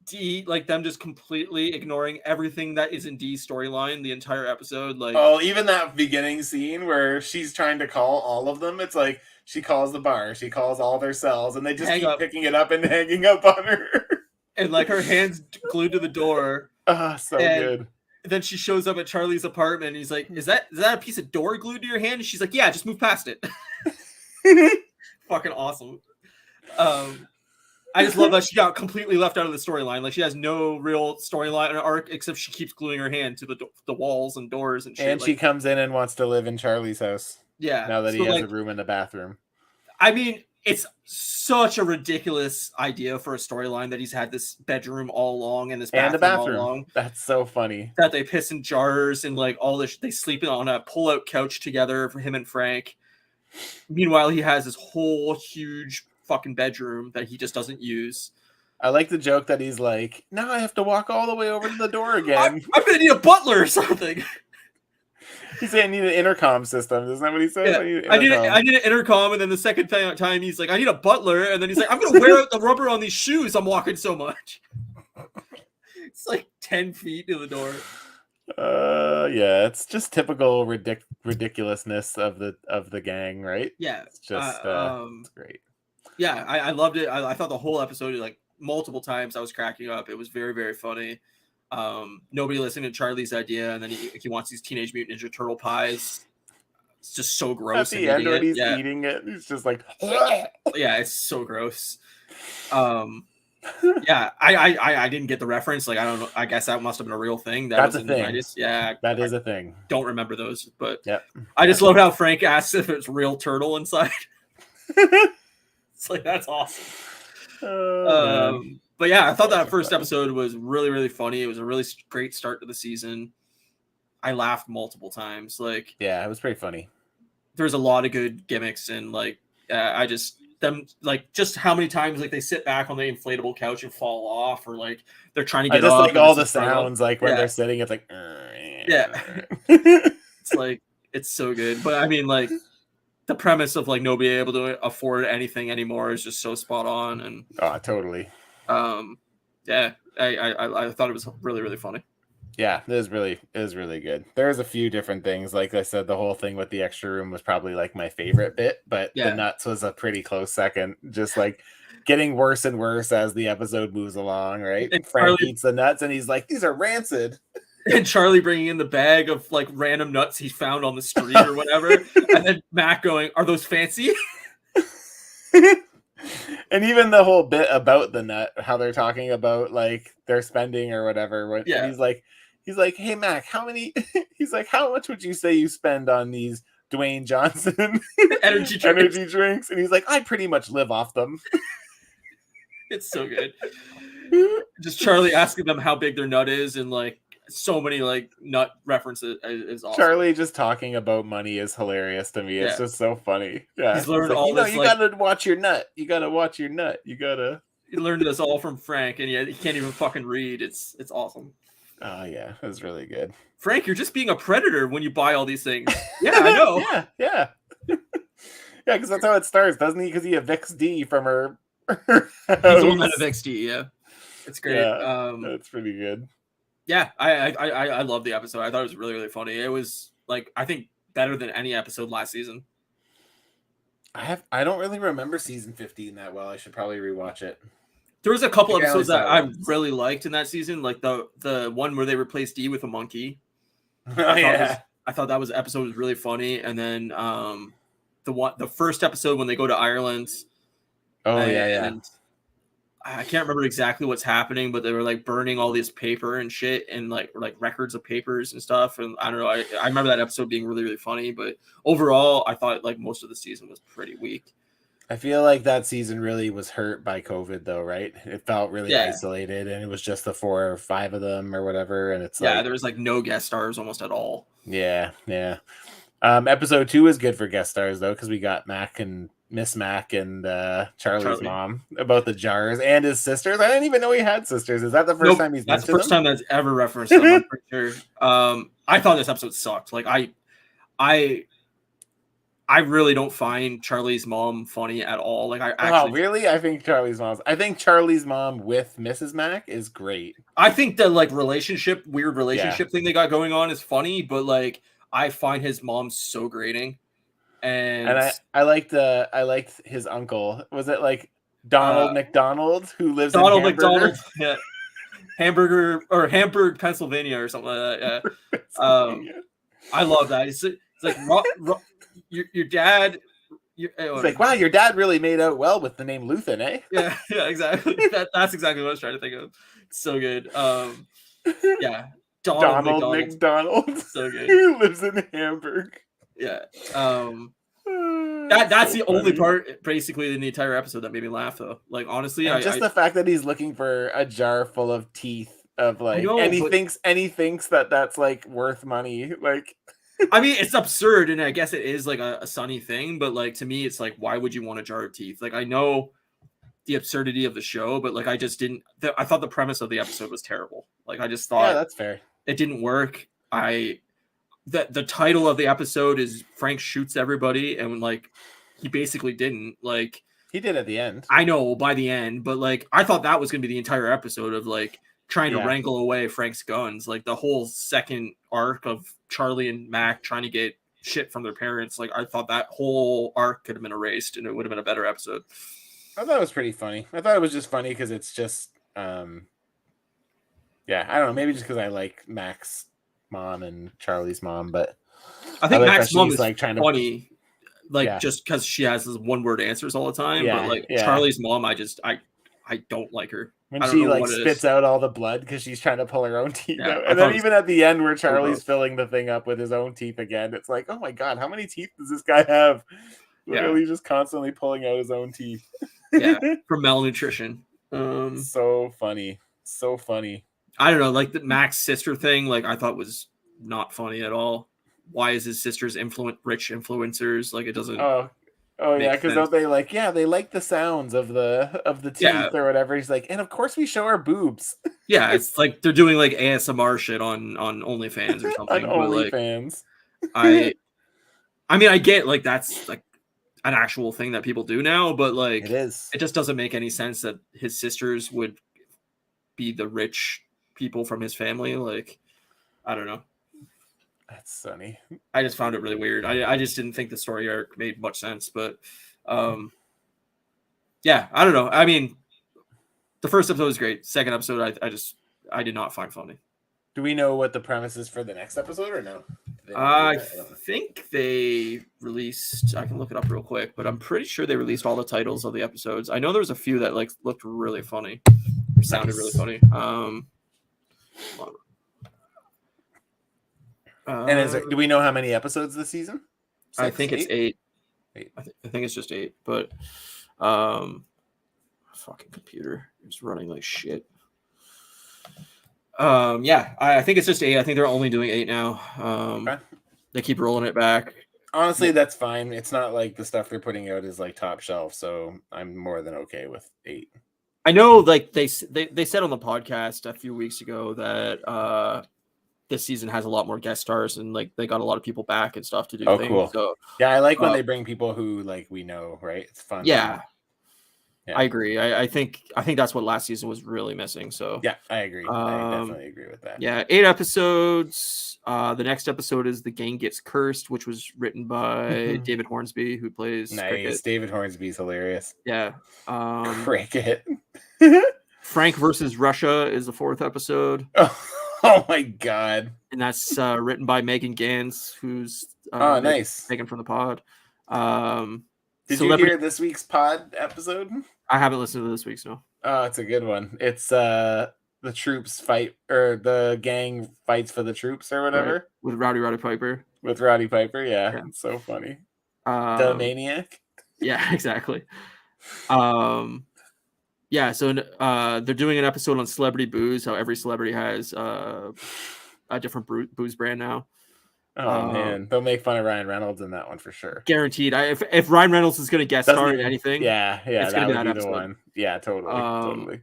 D, like them just completely ignoring everything that is in D's storyline the entire episode. Like, oh, even that beginning scene where she's trying to call all of them. It's like she calls the bar, she calls all their cells, and they just keep picking it up and hanging up on her. And like her hands glued to the door. So good. Then she shows up at Charlie's apartment, and he's like, "Is that a piece of door glued to your hand?" And she's like, "Yeah, just move past it." Fucking awesome. I just love that she got completely left out of the storyline. Like she has no real storyline or arc except she keeps gluing her hand to the walls and doors and shit. And she comes in and wants to live in Charlie's house. Yeah. Now that he has a room in the bathroom. I mean, it's such a ridiculous idea for a storyline that he's had this bedroom all along and this bathroom all along. That's so funny. That they piss in jars and like all this. They sleep on a pull-out couch together for him and Frank. Meanwhile, he has this whole huge fucking bedroom that he just doesn't use. I like the joke that he's like, now I have to walk all the way over to the door again. I'm gonna need a butler or something. He said I need an intercom system. Isn't that what he said? Yeah. I need an intercom, and then the second time he's like, I need a butler, and then he's like, I'm gonna wear out the rubber on these shoes. I'm walking so much. It's like 10 feet to the door. Yeah, it's just typical ridiculousness of the gang, right? Yeah, it's just it's great. Yeah, I loved it. I thought the whole episode, like multiple times, I was cracking up. It was very, very funny. Nobody listened to Charlie's idea, and then he wants these Teenage Mutant Ninja Turtle pies. It's just so gross. At the end when he's eating it, he's just like, yeah, it's so gross. Yeah, I didn't get the reference. Like, I don't know. I guess that must have been a real thing. That's a thing. That is a thing. Don't remember those, but yeah, I just love how Frank asks if it's real turtle inside. It's like, that's awesome. But yeah, I thought that first episode was really, really funny. It was a really great start to the season. I laughed multiple times. Like, yeah, it was pretty funny. There's a lot of good gimmicks, and like, just how many times like they sit back on the inflatable couch and fall off, or like they're trying to get up. Like all the sounds, like when they're sitting, it's like, yeah. It's like, it's so good. But I mean, like, the premise of like nobody able to afford anything anymore is just so spot on. And totally. Yeah, I thought it was really, really funny. Yeah, it was really good. There's a few different things. Like I said, the whole thing with the extra room was probably like my favorite bit, but the nuts was a pretty close second. Just like getting worse and worse as the episode moves along, right? And Frank eats the nuts and he's like, these are rancid. And Charlie bringing in the bag of like random nuts he found on the street or whatever. And then Mac going, are those fancy? And even the whole bit about the nut, how they're talking about like their spending or whatever. And he's like, hey Mac, how much would you say you spend on these Dwayne Johnson energy drinks? And he's like, I pretty much live off them. It's so good. Just Charlie asking them how big their nut is, and like so many like nut references is awesome. Charlie just talking about money is hilarious to me. It's just so funny. Yeah, he's learned all this. You gotta watch your nut. You gotta watch your nut. You gotta. He learned this all from Frank, and yet he can't even fucking read. It's awesome. Oh yeah, it was really good. Frank, you're just being a predator when you buy all these things. Yeah, I know. yeah. Yeah, because that's how it starts, doesn't he? Because he evicts D from her. He's the one that evicts D. Yeah, it's great. Yeah, that's pretty good. Yeah, I love the episode. I thought it was really, really funny. It was like, I think better than any episode last season. I don't really remember season 15 that well. I should probably rewatch it. There was a couple episodes that I really liked in that season, like the one where they replaced D with a monkey. I thought that episode was really funny. And then the first episode when they go to Ireland. And I can't remember exactly what's happening, but they were like burning all this paper and shit, and like records of papers and stuff. And I don't know. I remember that episode being really, really funny, but overall, I thought like most of the season was pretty weak. I feel like that season really was hurt by COVID, though, right? It felt really isolated, and it was just the 4 or 5 of them or whatever. And it's there was like no guest stars almost at all. Yeah. Episode 2 is good for guest stars though, because we got Mac and Miss Mac and Charlie's mom about the jars and his sisters. I didn't even know he had sisters. Is that the first time he's mentioned them? That's the first time that's ever referenced them, I'm pretty sure. I thought this episode sucked. Like I really don't find Charlie's mom funny at all. Like really? I think Charlie's mom with Mrs. Mac is great. I think the like weird relationship thing they got going on is funny, but like I find his mom so grating. And I liked his uncle. Was it like Donald McDonald who lives in Hamburg? McDonald, yeah. Hamburg, Pennsylvania or something like that. Yeah. I love that. It's like your dad. It's like, wow, your dad really made out well with the name Luthen, eh? Yeah, exactly. That's exactly what I was trying to think of. It's so good. Yeah, Donald McDonald. So good. He lives in Hamburg. Yeah. That's the only part, basically, in the entire episode that made me laugh, though. Like, honestly, and just the fact that he's looking for a jar full of teeth of like, and he thinks that that's like worth money. Like, I mean, it's absurd, and I guess it is like a Sunny thing, but like to me, it's like, why would you want a jar of teeth? Like, I know the absurdity of the show, but like, I just didn't. I thought the premise of the episode was terrible. Like, I just thought, that's fair. It didn't work. The title of the episode is Frank shoots everybody, and like he basically didn't. Like he did at the end. I know by the end, but like I thought that was gonna be the entire episode of like trying to wrangle away Frank's guns. Like the whole second arc of Charlie and Mac trying to get shit from their parents. Like I thought that whole arc could have been erased and it would have been a better episode. I thought it was pretty funny. I thought it was just funny because it's just I don't know, maybe just because I like Mac's mom and Charlie's mom, but I think Mac's mom is like trying to funny, like just because she has this one-word answers all the time. But like Charlie's mom, I don't like her when she like spits out all the blood because she's trying to pull her own teeth out, and then even at the end where Charlie's filling the thing up with his own teeth again, it's like, oh my god, how many teeth does this guy have? Literally just constantly pulling out his own teeth. From malnutrition. So funny. I don't know, like the Mac's sister thing, like I thought was not funny at all. Why is his sister's rich influencers? Like it doesn't. Oh yeah, because don't they like? Yeah, they like the sounds of the teeth or whatever. He's like, and of course we show our boobs. Yeah, it's like they're doing like ASMR shit on OnlyFans or something. On OnlyFans. Like, I mean, I get like that's like an actual thing that people do now, but like it just doesn't make any sense that his sisters would be the rich people from his family. Like I don't know, that's funny. I just found it really weird. I just didn't think the story arc made much sense, but I don't know. I mean, the first episode was great. Second episode I did not find funny. Do we know what the premise is for the next episode or no? I think they released, I can look it up real quick, but I'm pretty sure they released all the titles of the episodes. I know there was a few that like looked really funny. Sounded really funny. And do we know how many episodes this season? I think it's 8. I think it's just 8, but fucking computer is running like shit. I think it's just 8. I think they're only doing 8 now. Okay. They keep rolling it back. Honestly, that's fine. It's not like the stuff they're putting out is like top shelf, so I'm more than okay with 8. I know, like they said on the podcast a few weeks ago that this season has a lot more guest stars and like they got a lot of people back and stuff to do things. Cool. So yeah, I like when they bring people who like we know, right? It's fun. Yeah. I agree. I think that's what last season was really missing. So yeah, I agree. I definitely agree with that. Yeah, 8 episodes. The next episode is The Gang Gets Cursed, which was written by David Hornsby, who plays Cricket. David Hornsby's hilarious. Yeah. Cricket. Frank versus Russia is the 4th episode. Oh my god. And that's written by Megan Gans, who's nice. Megan from the pod. Did you hear this week's pod episode? I haven't listened to this week's, no. Oh, it's a good one. It's the troops fight, or the gang fights for the troops or whatever. Right. With Roddy Piper. With Roddy Piper, yeah. It's so funny. The Maniac. Yeah, exactly. Yeah, so they're doing an episode on celebrity booze, how every celebrity has a different booze brand now. Oh man, they'll make fun of Ryan Reynolds in that one for sure. Guaranteed. If Ryan Reynolds is going to guest star in anything, it's going to be the one. Yeah, totally.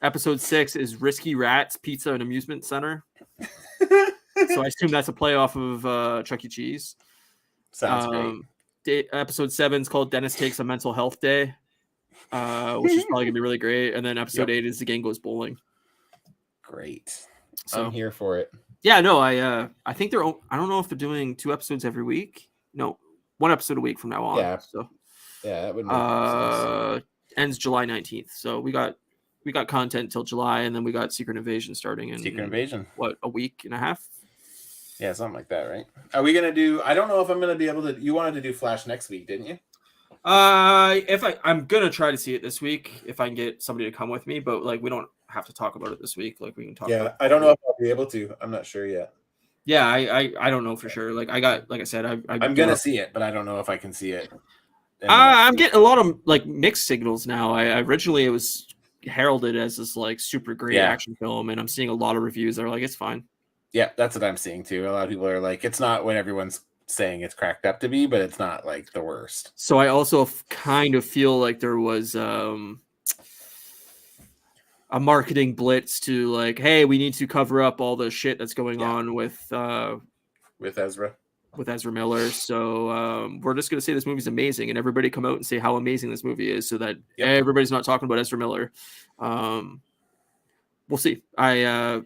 Episode 6 is Risky Rats Pizza and Amusement Center. So I assume that's a playoff of Chuck E. Cheese. Sounds great. Episode 7 is called Dennis Takes a Mental Health Day, which is probably going to be really great. And then episode 8 is The Gang Goes Bowling. Great. So, I'm here for it. Yeah, no, I think I don't know if they're doing 2 episodes every week. No, 1 episode a week from now on. Yeah. So yeah, that would make sense. Ends July 19th. So we got content till July, and then we got Secret Invasion starting in what, a week and a half? Yeah, something like that, right? Are we gonna do? I don't know if I'm gonna be able to. You wanted to do Flash next week, didn't you? I'm gonna try to see it this week if I can get somebody to come with me, but like we don't have to talk about it this week. Like we can talk. Yeah, I don't know if I'll be able to. I'm not sure yet. Yeah, I don't know for sure. Like I said, I'm gonna see it, but I don't know if I can see it. in the next I'm week. getting a lot of like mixed signals now. I originally it was heralded as this like super great action film, and I'm seeing a lot of reviews that are like it's fine. Yeah, that's what I'm seeing too. A lot of people are like, it's not what everyone's saying it's cracked up to be, but it's not like the worst. So I also kind of feel like there was a marketing blitz to like, hey, we need to cover up all the shit that's going on with Ezra. With Ezra Miller. So we're just gonna say this movie's amazing, and everybody come out and say how amazing this movie is, so that everybody's not talking about Ezra Miller. We'll see. I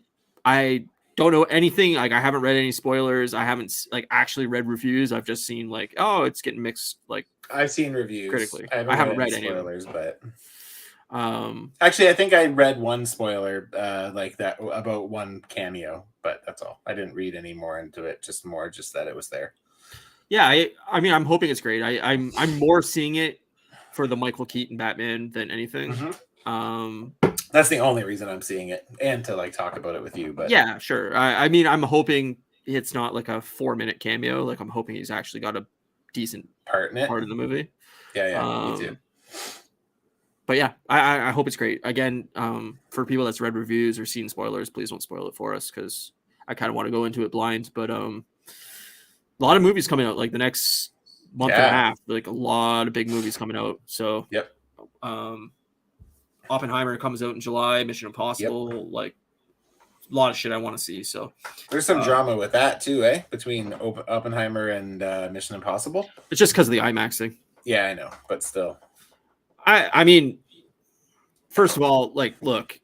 don't know anything. Like I haven't read any spoilers. I haven't like actually read reviews. I've just seen like, oh, it's getting mixed. Like I've seen reviews critically. I haven't read any spoilers, but actually, I think I read one spoiler like that about one cameo, but that's all. I didn't read any more into it. Just that it was there. Yeah, I mean, I'm hoping it's great. I'm more seeing it for the Michael Keaton Batman than anything. Mm-hmm. That's the only reason I'm seeing it, and to like talk about it with you. But yeah, sure. I mean, I'm hoping it's not like a 4-minute cameo. Like I'm hoping he's actually got a decent part in the movie. Yeah, me too. But yeah, I hope it's great. Again, for people that's read reviews or seen spoilers, please don't spoil it for us because I kind of want to go into it blind. But a lot of movies coming out like the next month and a half. Like a lot of big movies coming out. So Oppenheimer comes out in July. Mission Impossible, like a lot of shit I want to see. So there's some drama with that too, between Oppenheimer and Mission Impossible. It's just because of the IMAX thing. Yeah, I know, but still. I mean, first of all, like, look,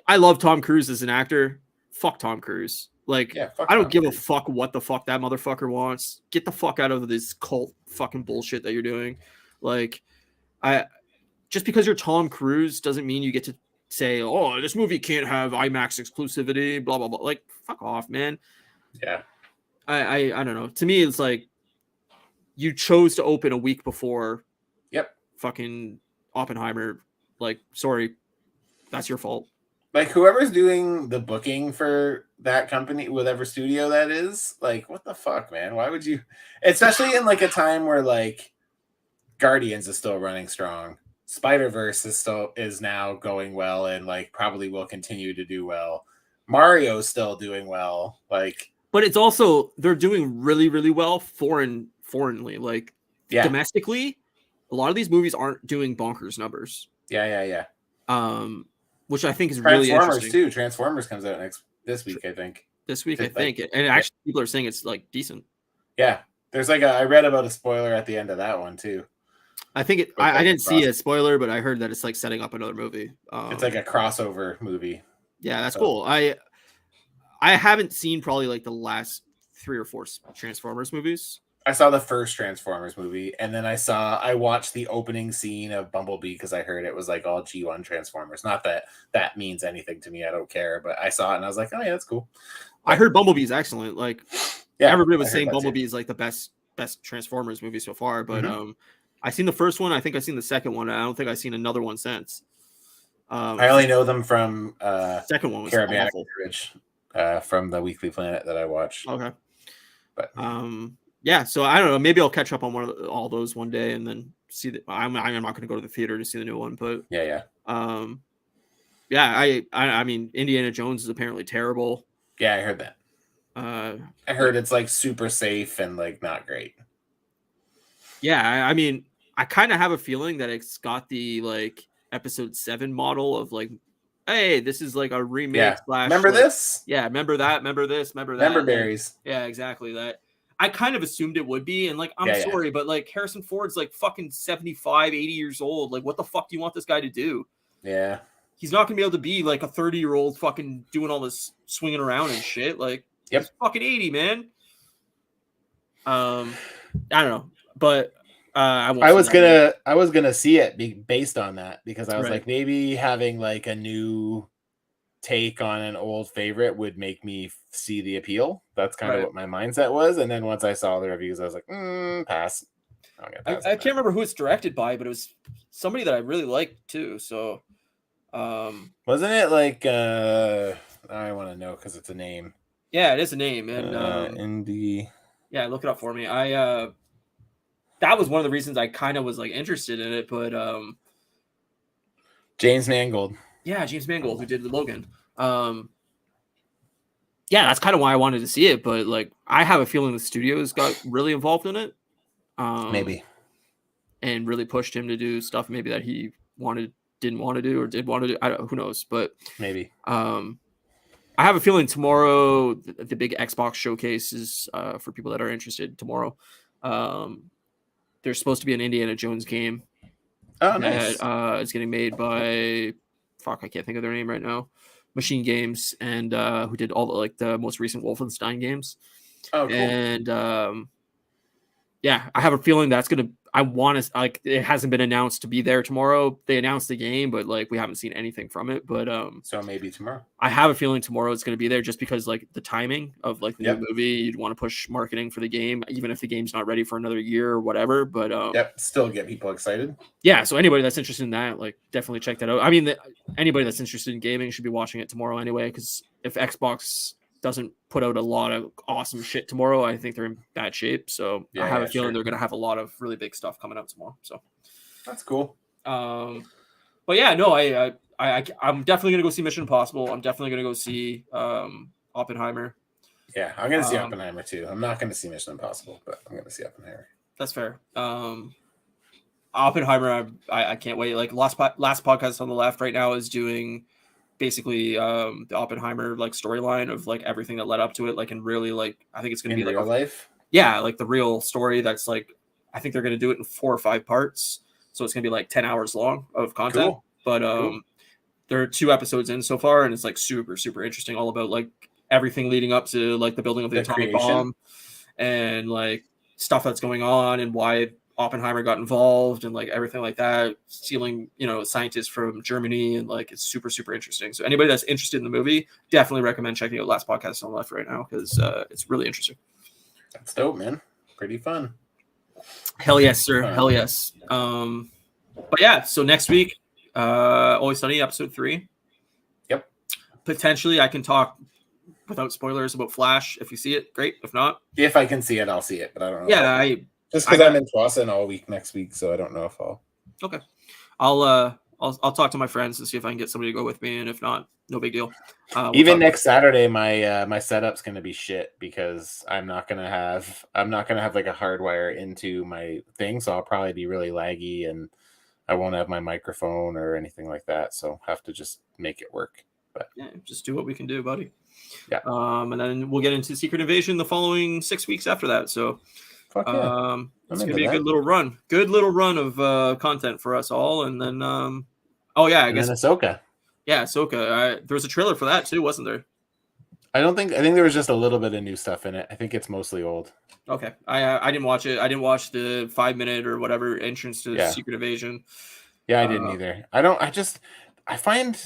I love Tom Cruise as an actor. Fuck Tom Cruise. Like, I don't give a fuck what the fuck that motherfucker wants. Get the fuck out of this cult fucking bullshit that you're doing. Like, just because you're Tom Cruise doesn't mean you get to say, oh, this movie can't have IMAX exclusivity, blah, blah, blah. Like, fuck off, man. Yeah. I don't know. To me, it's like you chose to open a week before fucking Oppenheimer. Like, sorry, that's your fault. Like, whoever's doing the booking for that company, whatever studio that is, like, what the fuck, man? Why would you, especially in like a time where like Guardians is still running strong, Spider-Verse is now going well and like probably will continue to do well, Mario's still doing well, like, but it's also they're doing really, really well foreignly, like domestically. A lot of these movies aren't doing bonkers numbers. Yeah. Which I think is really interesting. Too. Transformers comes out this week, I think. This week, I think, and actually, people are saying it's like decent. Yeah, there's like I read about a spoiler at the end of that one too. I think I didn't see a spoiler, but I heard that it's like setting up another movie. It's like a crossover movie. Yeah, that's cool. I haven't seen probably like the last 3 or 4 Transformers movies. I saw the first Transformers movie, and then I watched the opening scene of Bumblebee because I heard it was like all G1 Transformers. Not that means anything to me. I don't care, but I saw it and I was like, oh yeah, that's cool. I heard Bumblebee is excellent. Like, everybody was saying Bumblebee is like the best Transformers movie so far. But I seen the first one. I think I seen the second one. I don't think I've seen another one since. I only know them from second one was Carabinic awful. Courage from the Weekly Planet that I watched. Okay, but yeah, so I don't know. Maybe I'll catch up on all those one day and then see that. I'm not going to go to the theater to see the new one, but yeah. I mean, Indiana Jones is apparently terrible. Yeah, I heard that. I heard it's like super safe and like not great. Yeah, I mean, I kind of have a feeling that it's got the like Episode 7 model of like, hey, this is like a remake. Yeah. Remember like, this? Yeah, remember that. Remember this. Remember that. Remember berries. Yeah, exactly that. I kind of assumed it would be, and like, I'm sorry, but like Harrison Ford's like fucking 75, 80 years old. Like, what the fuck do you want this guy to do? Yeah. He's not gonna be able to be like a 30-year-old fucking doing all this swinging around and shit. Like, he's fucking 80, man. I don't know, but I was gonna see it based on that because I was like, maybe having like a new take on an old favorite would make me see the appeal. That's kind of what my mindset was. And then once I saw the reviews, I was like, pass. I can't remember who it's directed by, but it was somebody that I really liked too. So wasn't it like I want to know because it's a name. Yeah, it is a name. And Indie. Yeah, look it up for me. that was one of the reasons I kind of was like interested in it. But James Mangold. Yeah, James Mangold, who did Logan. Yeah, that's kind of why I wanted to see it. But like, I have a feeling the studios got really involved in it. Maybe. And really pushed him to do stuff maybe that he didn't want to do, or did want to do. Who knows? But maybe. I have a feeling tomorrow the big Xbox showcase is for people that are interested tomorrow. There's supposed to be an Indiana Jones game. Oh, nice. That is getting made by I can't think of their name right now. Machine Games, and who did all the most recent Wolfenstein games. Oh, cool. And yeah, I have a feeling that's gonna. I want to like. It hasn't been announced to be there tomorrow. They announced the game, but like we haven't seen anything from it. But so maybe tomorrow. I have a feeling tomorrow it's gonna be there, just because like the timing of like the new movie. You'd want to push marketing for the game, even if the game's not ready for another year or whatever. But still get people excited. Yeah, so anybody that's interested in that, like, definitely check that out. I mean, anybody that's interested in gaming should be watching it tomorrow anyway, because if Xbox doesn't put out a lot of awesome shit tomorrow, I think they're in bad shape. So I have a feeling they're going to have a lot of really big stuff coming out tomorrow. So that's cool. But yeah, no, I'm definitely going to go see Mission Impossible. I'm definitely going to go see Oppenheimer. Yeah, I'm going to see Oppenheimer too. I'm not going to see Mission Impossible, but I'm going to see Oppenheimer. That's fair. Oppenheimer, I can't wait. Like last podcast on the left right now is doing basically the Oppenheimer like storyline of like everything that led up to it, like, and really like I think it's going to be like real life. Yeah, like the real story. That's like I think they're going to do it in 4 or 5 parts, so it's going to be like 10 hours long of content. Cool. But there are 2 episodes in so far, and it's like super super interesting, all about like everything leading up to like the building of the atomic bomb and like stuff that's going on and why Oppenheimer got involved and like everything like that, stealing, scientists from Germany, and like it's super super interesting. So anybody that's interested in the movie, definitely recommend checking out last podcast on the left right now, because it's really interesting. That's dope, man. Pretty fun. Hell yes, sir. Hell yes. But yeah, so next week, Always Sunny episode 3. Yep. Potentially I can talk without spoilers about Flash. If you see it, great. If not, if I can see it, I'll see it, but I don't know. Yeah, just because I'm in Boston all week next week, so I don't know if I'll. Okay, I'll talk to my friends and see if I can get somebody to go with me, and if not, no big deal. Even next Saturday, my setup's gonna be shit because I'm not gonna have like a hardwire into my thing, so I'll probably be really laggy, and I won't have my microphone or anything like that, so have to just make it work. But yeah, just do what we can do, buddy. Yeah. And then we'll get into Secret Invasion the following 6 weeks after that. So. Yeah. It's gonna be a good little run of content for us all, and then I guess Ahsoka. Yeah, Ahsoka. There was a trailer for that too, wasn't there? I think there was just a little bit of new stuff in it. I think it's mostly old. Okay, I didn't watch it. I didn't watch the 5-minute or whatever entrance to Secret Invasion. Yeah, I didn't either. I find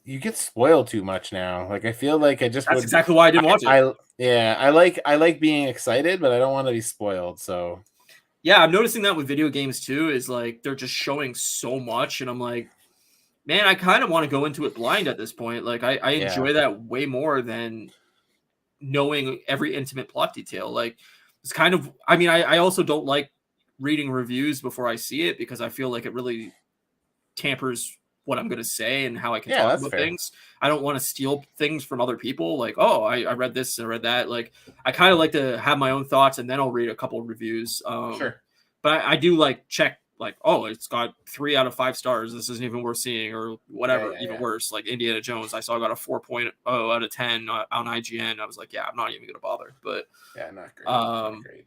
you get spoiled too much now. Like I feel like that's exactly why I didn't watch it. I like being excited, but I don't want to be spoiled. So yeah, I'm noticing that with video games too. Is like they're just showing so much, and I'm like, man, I kind of want to go into it blind at this point. Like I enjoy that way more than knowing every intimate plot detail. Like it's kind of. I mean, I also don't like reading reviews before I see it, because I feel like it really tampers what I'm going to say and how I can talk about things. I don't want to steal things from other people. Like, oh, I read this and I read that. Like, I kind of like to have my own thoughts, and then I'll read a couple of reviews. Sure. But I do like check, like, oh, it's got 3 out of 5 stars. This isn't even worth seeing, or whatever. Even worse, like Indiana Jones, I saw I got a 4.0 out of 10 on IGN. I was like, yeah, I'm not even going to bother. But yeah, not great. Not great.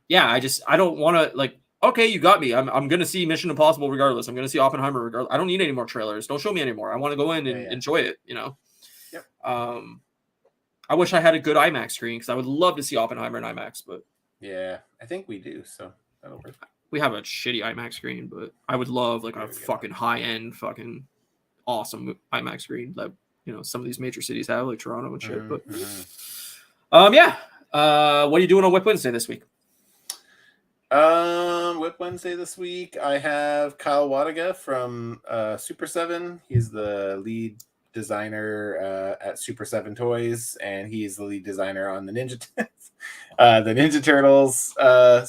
Yeah, I don't want to like. Okay, you got me. I'm going to see Mission Impossible regardless. I'm going to see Oppenheimer regardless. I don't need any more trailers. Don't show me anymore. I want to go in and enjoy it, Yep. I wish I had a good IMAX screen, because I would love to see Oppenheimer in IMAX, but yeah, I think we do, so that'll work. We have a shitty IMAX screen, but I would love like a fucking high-end fucking awesome IMAX screen that, some of these major cities have, like Toronto and shit. But what are you doing on Whip Wednesday this week? Whip Wednesday this week, I have Kyle Wadaga from Super 7. He's the lead designer at Super 7 Toys, and he's the lead designer on the Ninja Tits. the Ninja Turtles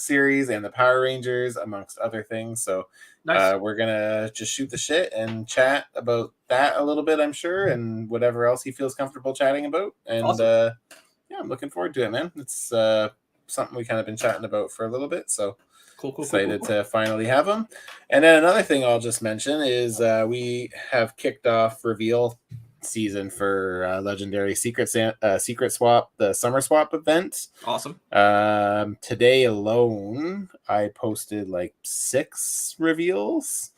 series and the Power Rangers, amongst other things. So Nice. we're gonna just shoot the shit and chat about that a little bit, I'm sure, and whatever else he feels comfortable chatting about. And Awesome. yeah, I'm looking forward to it, man. It's something we kind of been chatting about for a little bit, so Cool. excited to finally have them. And then another thing I'll just mention is we have kicked off reveal season for Legendary Secret Swap, the Summer Swap event. Awesome. Today alone, I posted like 6 reveals.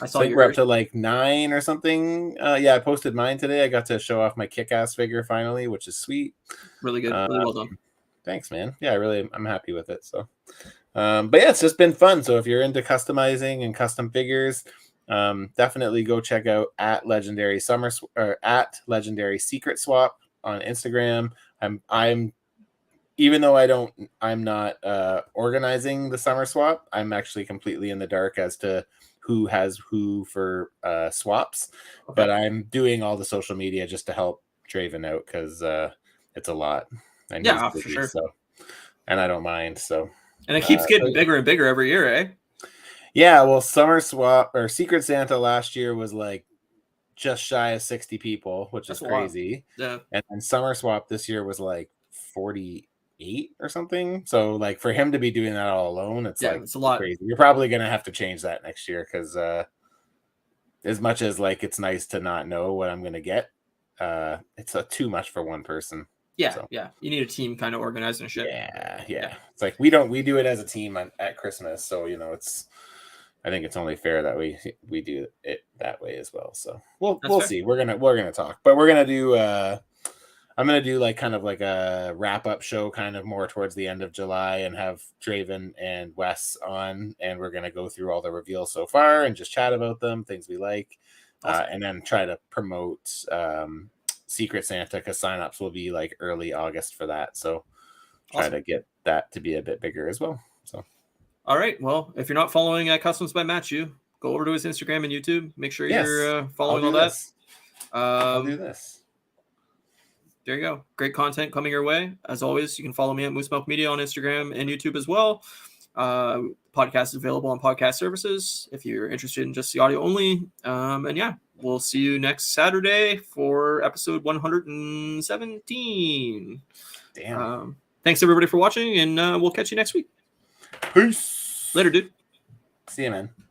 I saw think we're up to like 9 or something. Yeah, I posted mine today. I got to show off my kick-ass figure finally, which is sweet. Really good. Really well done. Thanks, man. Yeah, I'm happy with it. So, but yeah, it's just been fun. So if you're into customizing and custom figures, definitely go check out at Legendary Legendary Secret Swap on Instagram. I'm even though I'm not organizing the Summer Swap, I'm actually completely in the dark as to who has who for swaps. Okay. But I'm doing all the social media just to help Draven out because it's a lot. And yeah, for sure. So, and I don't mind. So, and it keeps getting bigger and bigger every year, eh? Yeah, well, Summer Swap or Secret Santa last year was like just shy of 60 people, which is crazy. Yeah. And then Summer Swap this year was like 48 or something. So like for him to be doing that all alone, it's a lot. Crazy. You're probably gonna have to change that next year because as much as like it's nice to not know what I'm gonna get, it's too much for one person. Yeah, yeah. You need a team kind of organizing shit. Yeah. It's like we do it as a team at Christmas, so I think it's only fair that we do it that way as well. So we'll see. We're gonna talk, but we're gonna do. I'm gonna do like kind of like a wrap up show, kind of more towards the end of July, and have Draven and Wes on, and we're gonna go through all the reveals so far and just chat about them, things we like, and then try to promote Secret Santa because signups will be like early August for that. So try to get that to be a bit bigger as well. So. All right. Well, if you're not following Customs by Matthew, go over to his Instagram and YouTube. Make sure you're following all that. I'll do this. There you go. Great content coming your way. As always, you can follow me at Moose Milk Media on Instagram and YouTube as well. Podcast is available on podcast services if you're interested in just the audio only. And yeah, we'll see you next Saturday for episode 117. Damn. Thanks everybody for watching, and we'll catch you next week. Peace. Later, dude. See you, man.